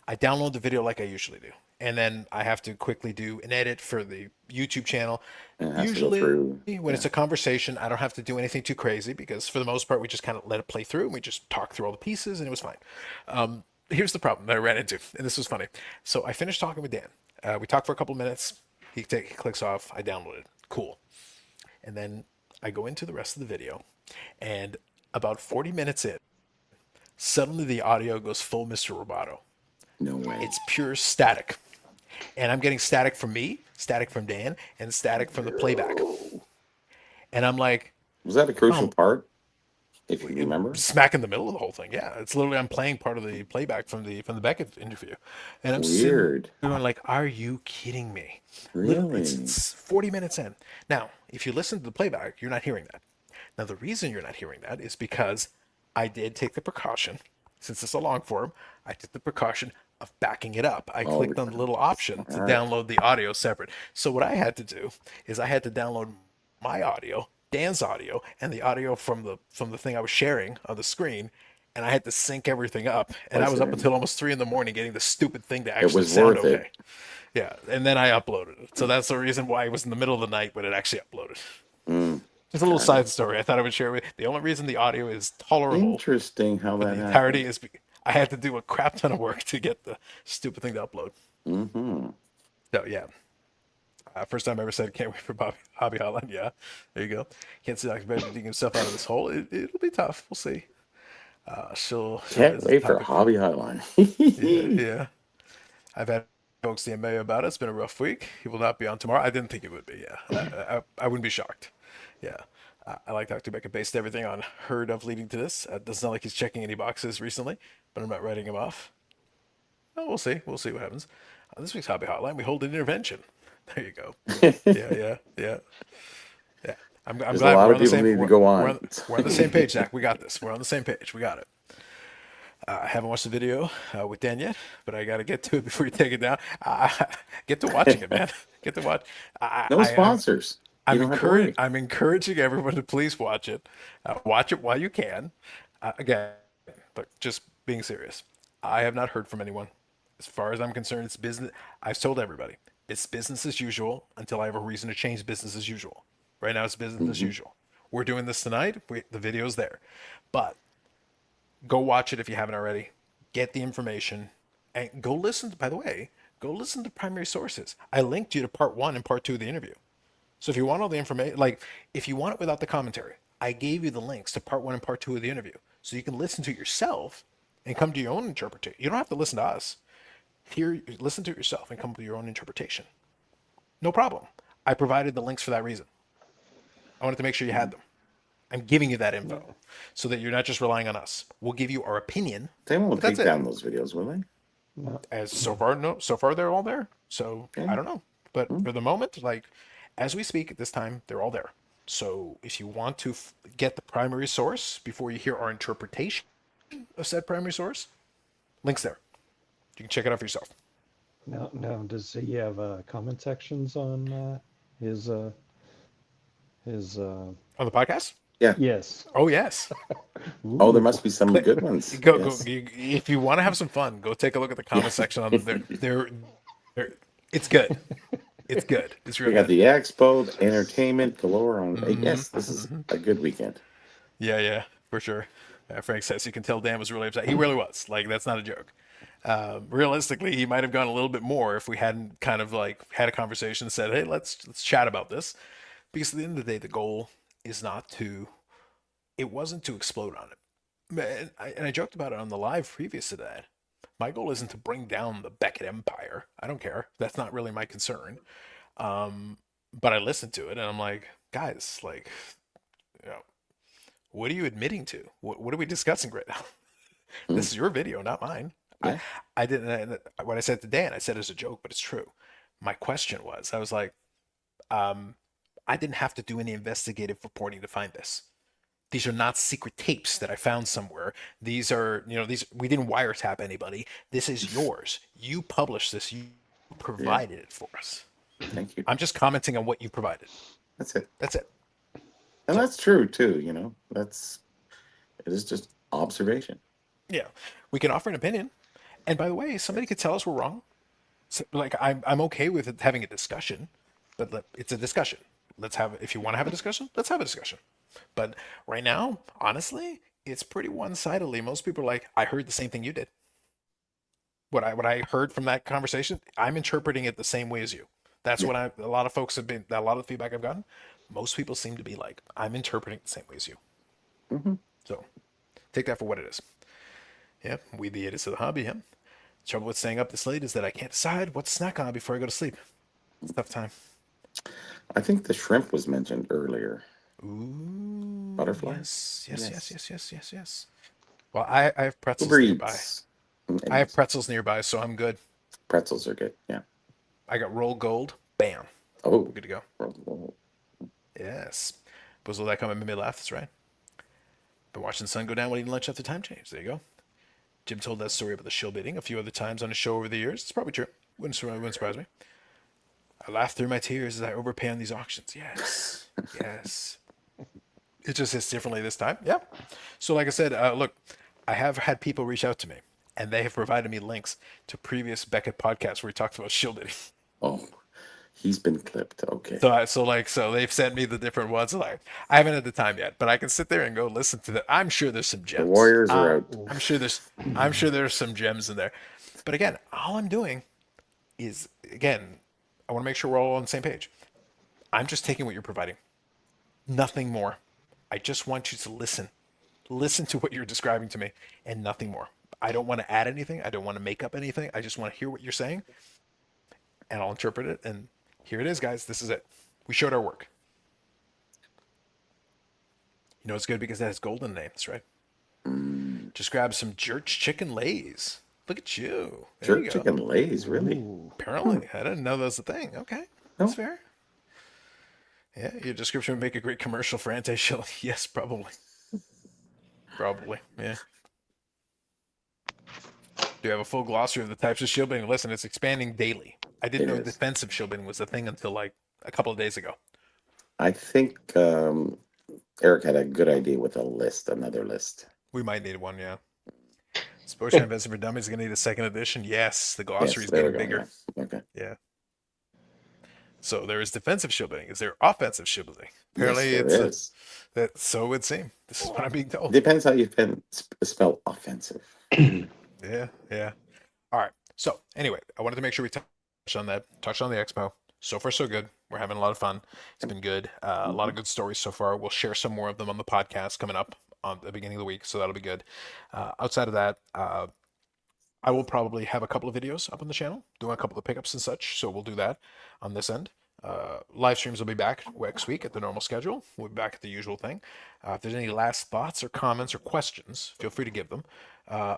I download the video like I usually do, and then I have to quickly do an edit for the YouTube channel. And it has to go Usually, through. when it's Yeah. a conversation, I don't have to do anything too crazy because for the most part, we just kind of let it play through and we just talk through all the pieces, and it was fine. Here's the problem that I ran into, and this was funny. So I finished talking with Dan. We talked for a couple of minutes. He clicks off. I downloaded. Cool. And then I go into the rest of the video, and about 40 minutes in, suddenly the audio goes full Mr. Roboto. No way. It's pure static. And I'm getting static from me, static from Dan, and static from the playback. And I'm like, Was that a crucial oh, part, if you remember? smack in the middle of the whole thing. Yeah, it's literally I'm playing part of the playback from the Beckett interview, and I'm sitting Weird. there going like, "Are you kidding me?" Really? It's 40 minutes in. Now, if you listen to the playback, you're not hearing that. Now, the reason you're not hearing that is because I did take the precaution, since it's a long form, I took the precaution of backing it up. I Oh, clicked on the little option to smart. download the audio separate. So what I had to do is I had to download my audio, Dan's audio, and the audio from the thing I was sharing on the screen, and I had to sync everything up. And I Was was up it? until almost 3 in the morning getting the stupid thing to It actually was sound worth okay. it. Yeah, and then I uploaded it. So that's the reason why it was in the middle of the night when it actually uploaded. Mm, Just a little got it. side story I thought I would share with you. The only reason the audio is tolerable Interesting how for that the entirety happened. is I had to do a crap ton of work to get the stupid thing to upload. Mm-hmm. So yeah, first time I ever said can't wait for Hobby Hotline. Yeah, there you go. Can't see Dr. Better digging himself out of this hole. It'll be tough. We'll see. She'll Can't raise the wait for topic. Hobby Hotline. Yeah, yeah. I've had folks DMA about it. It's been a rough week. He will not be on tomorrow. I didn't think it would be. Yeah, I wouldn't be shocked. Yeah. I like Dr. Becker based everything on heard of leading to this. It doesn't sound like he's checking any boxes recently, but I'm not writing him off. Oh, we'll see. We'll see what happens. This week's Hobby Hotline, we hold an intervention. There you go. Yeah, yeah, yeah, yeah. I'm There's a glad lot we're of on the people same. need to go We're on. we're on the same page, Zach. We got this. We're on the same page. We got it. I haven't watched the video with Dan yet, but I got to get to it before you take it down. Get to watching it, man. Get to watch. No sponsors. You don't have to worry. I'm encouraging everyone to please watch it. Watch it while you can. Again, but just being serious. I have not heard from anyone. As far as I'm concerned, it's business. I've told everybody it's business as usual until I have a reason to change business as usual. Right now, it's business as Mm-hmm. usual. We're doing this tonight. The video's there, but go watch it if you haven't already. Get the information and go listen. By the way, go listen to primary sources. I linked you to part 1 and part 2 of the interview. So if you want all the information, like if you want it without the commentary, I gave you the links to part 1 and part 2 of the interview. So you can listen to it yourself and come to your own interpretation. You don't have to listen to us. Listen to it yourself and come to your own interpretation. No problem. I provided the links for that reason. I wanted to make sure you had them. I'm giving you that info so that you're not just relying on us. We'll give you our opinion. They won't But that's take it. down those videos, will they? No. As so far, no, so far they're all there. So Okay. I don't know, but for the moment, like as we speak at this time, they're all there. So if you want to get the primary source before you hear our interpretation of said primary source, links there. You can check it out for yourself. Now, does he have comment sections on his his? On the podcast? Yeah. Yes. Oh yes. Oh, there Ooh. must be some good ones. Go Yes. if you want to have some fun, go take a look at the comment section on they're it's good. It's good. It's We real got good. the expo, the entertainment galore. On yes, this is Mm-hmm. a good weekend. Yeah, for sure. Frank says you can tell Dan was really upset. He really was. Like that's not a joke. Realistically, he might have gone a little bit more if we hadn't kind of like had a conversation and said, "Hey, let's chat about this." Because at the end of the day, the goal is not to. It wasn't to explode on it. And I joked about it on the live previous to that. My goal isn't to bring down the Beckett Empire. I don't care. That's not really my concern. But I listened to it and I'm like, guys, like, you know, what are you admitting to? What are we discussing right now? This is your video, not mine. Yeah. I didn't. What I said to Dan, I said as a joke, but it's true. My question was, I was like, I didn't have to do any investigative reporting to find this. These are not secret tapes that I found somewhere. These are, these we didn't wiretap anybody. This is yours. You published this. You provided it for us. Thank you. I'm just commenting on what you provided. That's it. That's it. And that's true too, it is just observation. Yeah, we can offer an opinion. And by the way, somebody could tell us we're wrong. So, like I'm okay with it having a discussion, but it's a discussion. Let's have if you want to have a discussion, let's have a discussion. But right now, honestly, it's pretty one-sidedly. Most people are like, I heard the same thing you did. What I heard from that conversation, I'm interpreting it the same way as you. That's what a lot of folks have been. A lot of the feedback I've gotten, most people seem to be like, I'm interpreting it the same way as you. Mm-hmm. So take that for what it is. Yeah, we the idiots of the hobby. Yeah. Trouble with staying up this late is that I can't decide what to snack on before I go to sleep. It's a tough time. I think the shrimp was mentioned earlier. Ooh, Butterfly? yes. Well, I have pretzels Uber nearby. Eats. I have pretzels nearby, so I'm good. Pretzels are good. Yeah. I got roll gold. Bam. Oh. We're good to go. Yes. Boozle that comment made me laugh. That's right. Been watching the sun go down when eating lunch after time change. There you go. Jim told that story about the shill bidding a few other times on his show over the years. It's probably true. Wouldn't surprise me. I laugh through my tears as I overpay on these auctions. Yes, yes. It just hits differently this time. Yeah. So, like I said, look, I have had people reach out to me, and they have provided me links to previous Beckett podcasts where he talked about shill bidding. Oh, he's been clipped. Okay. So they've sent me the different ones. Like I haven't had the time yet, but I can sit there and go listen to them. I'm sure there's some The gems. Warriors are out. I'm sure there's some gems in there. But again, all I'm doing is again, I want to make sure we're all on the same page. I'm just taking what you're providing. Nothing more. I just want you to listen. Listen to what you're describing to me and nothing more. I don't want to add anything. I don't want to make up anything. I just want to hear what you're saying and I'll interpret it. And here it is, guys. This is it. We showed our work. You know, it's good because it has golden names, right? Just grab some Church chicken lays. Look at you. There you Jerk go. chicken lays, really? Ooh. Apparently, I didn't know that was a thing. Okay, that's fair. Yeah, your description would make a great commercial for anti-shill. Yes, probably. Probably, yeah. Do you have a full glossary of the types of shill bidding? Listen, it's expanding daily. I didn't It know is. defensive shill bidding was a thing until like a couple of days ago. I think Eric had a good idea with another list. We might need one, yeah. Sports Channel Investing for Dummies is going to need a second edition. Yes, the glossary is there we getting go, bigger. yeah. Okay. Yeah. So there is defensive shill bidding. Is there offensive shill bidding? Apparently, Yes, it's there is. that. So it would seem. This is what I'm being told. Depends how you spell offensive. Yeah, yeah. All right. So anyway, I wanted to make sure we touched on that. Touched on the expo. So far, so good. We're having a lot of fun. It's been good. A lot of good stories so far. We'll share some more of them on the podcast coming up on the beginning of the week. So that'll be good. Outside of that, I will probably have a couple of videos up on the channel, doing a couple of pickups and such. So we'll do that on this end. Live streams will be back next week at the normal schedule. We'll be back at the usual thing. If there's any last thoughts or comments or questions, feel free to give them.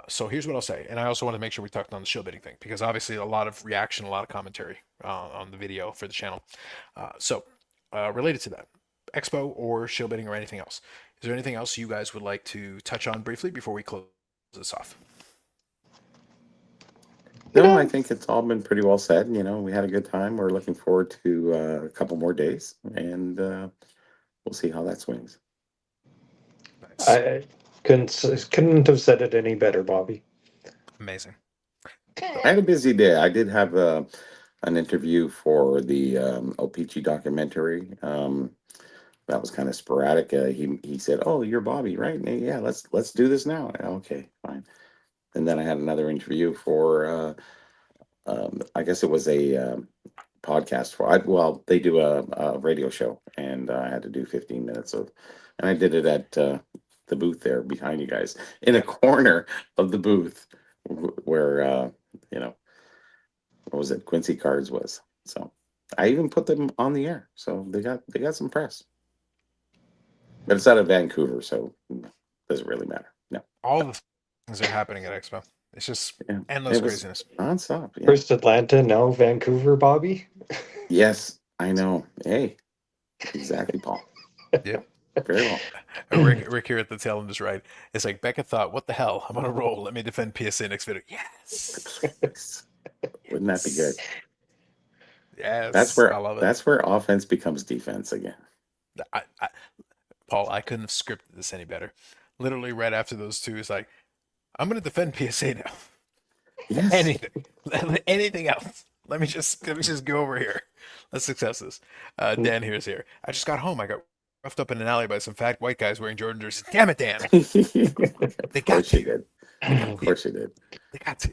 So here's what I'll say. And I also want to make sure we talked on the shill bidding thing because obviously a lot of reaction, a lot of commentary on the video for the channel. Related to that, expo or shill bidding or anything else. Is there anything else you guys would like to touch on briefly before we close this off? No, I think it's all been pretty well said. You know, we had a good time. We're looking forward to a couple more days, and we'll see how that swings. Nice. I couldn't have said it any better, Bobby. Amazing. I had a busy day. I did have an interview for the Opeachy documentary. That was kind of sporadic. He said, "Oh, you're Bobby, right? Yeah, let's do this now." Okay, fine. And then I had another interview for, I guess it was a podcast well, they do a radio show, and I had to do 15 minutes and I did it at the booth there behind you guys, in a corner of the booth where, what was it? Quincy Cards was. So I even put them on the air, so they got some press. But it's out of Vancouver, so it doesn't really matter. No. All the things are happening at Expo. It's just Yeah. endless It was craziness. nonstop. Yeah. First Atlanta, now Vancouver, Bobby. Yes, I know. Hey, exactly, Paul. Yep. Very well. Rick here at the tail end is right. It's like Becca thought, what the hell? I'm on a roll. Let me defend PSA next video. Yes. Wouldn't that be good? Yes. That's where I love it. that's where offense becomes defense again. Paul, I couldn't have scripted this any better. Literally right after those two, it's like, I'm going to defend PSA now. Yes. Anything else? Let me just go over here. Let's success this. Dan here's here. I just got home. I got roughed up in an alley by some fat white guys wearing Jordan jerseys. Damn it, Dan. Of course to you did. Of course you did. They got to.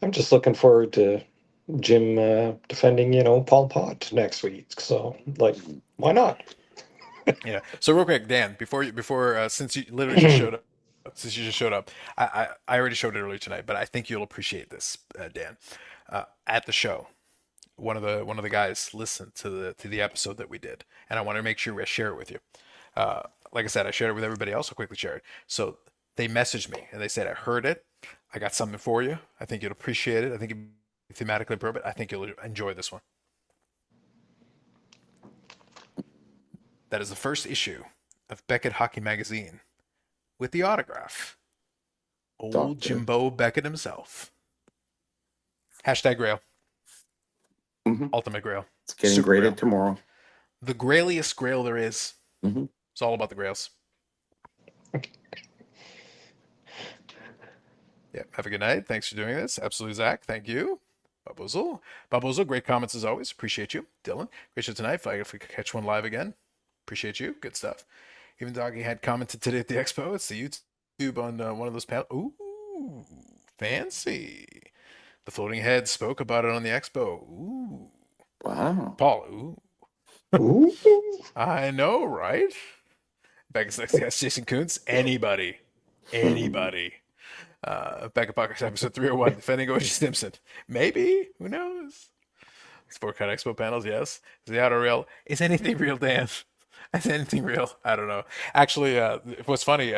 I'm just looking forward to Jim defending, Paul Pot next week. So, why not? Yeah. So real quick, Dan, before since you literally just showed up, I already showed it earlier tonight, but I think you'll appreciate this, Dan. At the show, one of the guys listened to the episode that we did, and I want to make sure I share it with you. Like I said, I shared it with everybody else. I'll quickly share it. So they messaged me and they said, I heard it. I got something for you. I think you'll appreciate it. I think it's thematically appropriate. I think you'll enjoy this one. That is the first issue of Beckett Hockey Magazine with the autograph Old Doctor. Jimbo Beckett himself. Hashtag Grail. Mhm. Ultimate Grail. It's getting Super graded Grail. tomorrow. The grailiest Grail there is. Hmm. It's all about the Grails. Yeah. Have a good night. Thanks for doing this. Absolutely, Zach. Thank you. Baboozle. Baboozle, great comments as always. Appreciate you. Dylan, great show tonight. If we could catch one live again, appreciate you. Good stuff. Even Doggy had commented today at the expo. It's the YouTube on one of those panels. Ooh, fancy. The floating head spoke about it on the expo. Ooh. Wow. Paul, ooh. Ooh. I know, right? Becca's next guest, Jason Koontz. Anybody. Anybody. Becca Podcast episode 301, defending O.J. Simpson. Maybe. Who knows? Sport Cut Expo panels, yes. Is the auto real? Is anything real, Dan? Is anything real? I don't know. Actually, what's funny,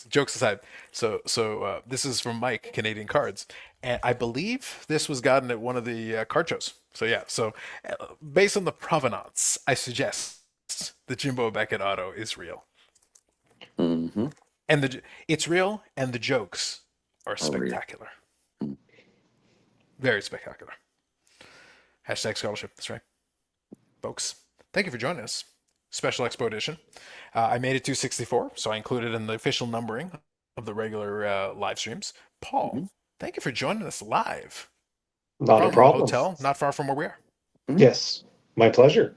jokes aside, so this is from Mike, Canadian Cards, and I believe this was gotten at one of the card shows. So yeah, based on the provenance, I suggest the Jimbo Beckett auto is real. Hmm. And it's real, and the jokes are Are real. spectacular. Very spectacular. Hashtag scholarship. That's right. Folks, thank you for joining us. Special Expo Edition. I made it to 64, so I included in the official numbering of the regular live streams. Paul, Mhm. thank you for joining us live Not a from a problem. hotel not far from where we are. Yes, my pleasure.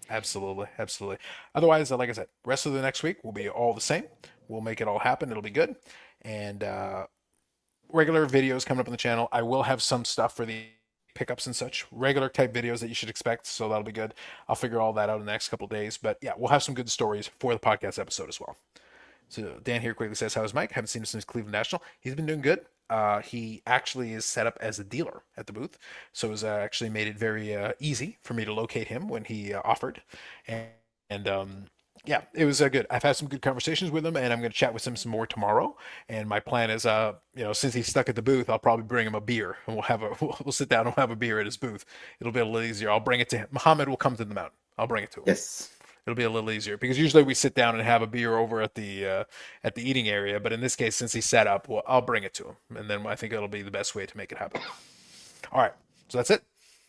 Absolutely, absolutely. Otherwise, like I said, rest of the next week will be all the same. We'll make it all happen. It'll be good. And regular videos coming up on the channel. I will have some stuff for the pickups and such, regular type videos that you should expect. So that'll be good. I'll figure all that out in the next couple of days. But yeah, we'll have some good stories for the podcast episode as well. So Dan here quickly says, "How's Mike? Haven't seen him since Cleveland National. He's been doing good. He actually is set up as a dealer at the booth, so it's actually made it very easy for me to locate him when he offered, and yeah, it was good. I've had some good conversations with him, and I'm going to chat with him some more tomorrow. And my plan is, since he's stuck at the booth, I'll probably bring him a beer, and we'll sit down and we'll have a beer at his booth. It'll be a little easier. I'll bring it to him. Muhammad will come to the mountain. I'll bring it to him. Yes. It'll be a little easier because usually we sit down and have a beer over at the eating area. But in this case, since he's set up, well, I'll bring it to him, and then I think it'll be the best way to make it happen. All right, so that's it.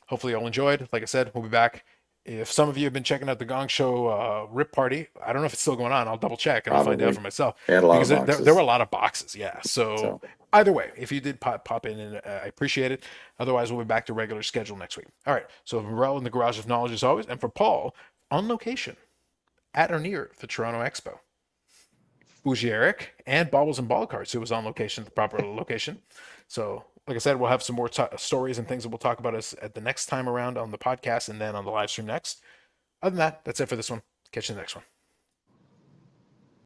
Hopefully, you all enjoyed. Like I said, we'll be back. If some of you have been checking out the Gong Show Rip Party, I don't know if it's still going on. I'll double check and I'll find out for myself. They had a lot because of boxes. there were a lot of boxes, yeah. So So either way, if you did pop in, and I appreciate it. Otherwise, we'll be back to regular schedule next week. All right. So for Morel in the Garage of Knowledge as always, and for Paul on location at or near the Toronto Expo. Bougie Eric and Baubles and Ball Cards, who was on location at the proper location. So, like I said, we'll have some more stories and things that we'll talk about us at the next time around on the podcast and then on the live stream next. Other than that, that's it for this one. Catch you in the next one.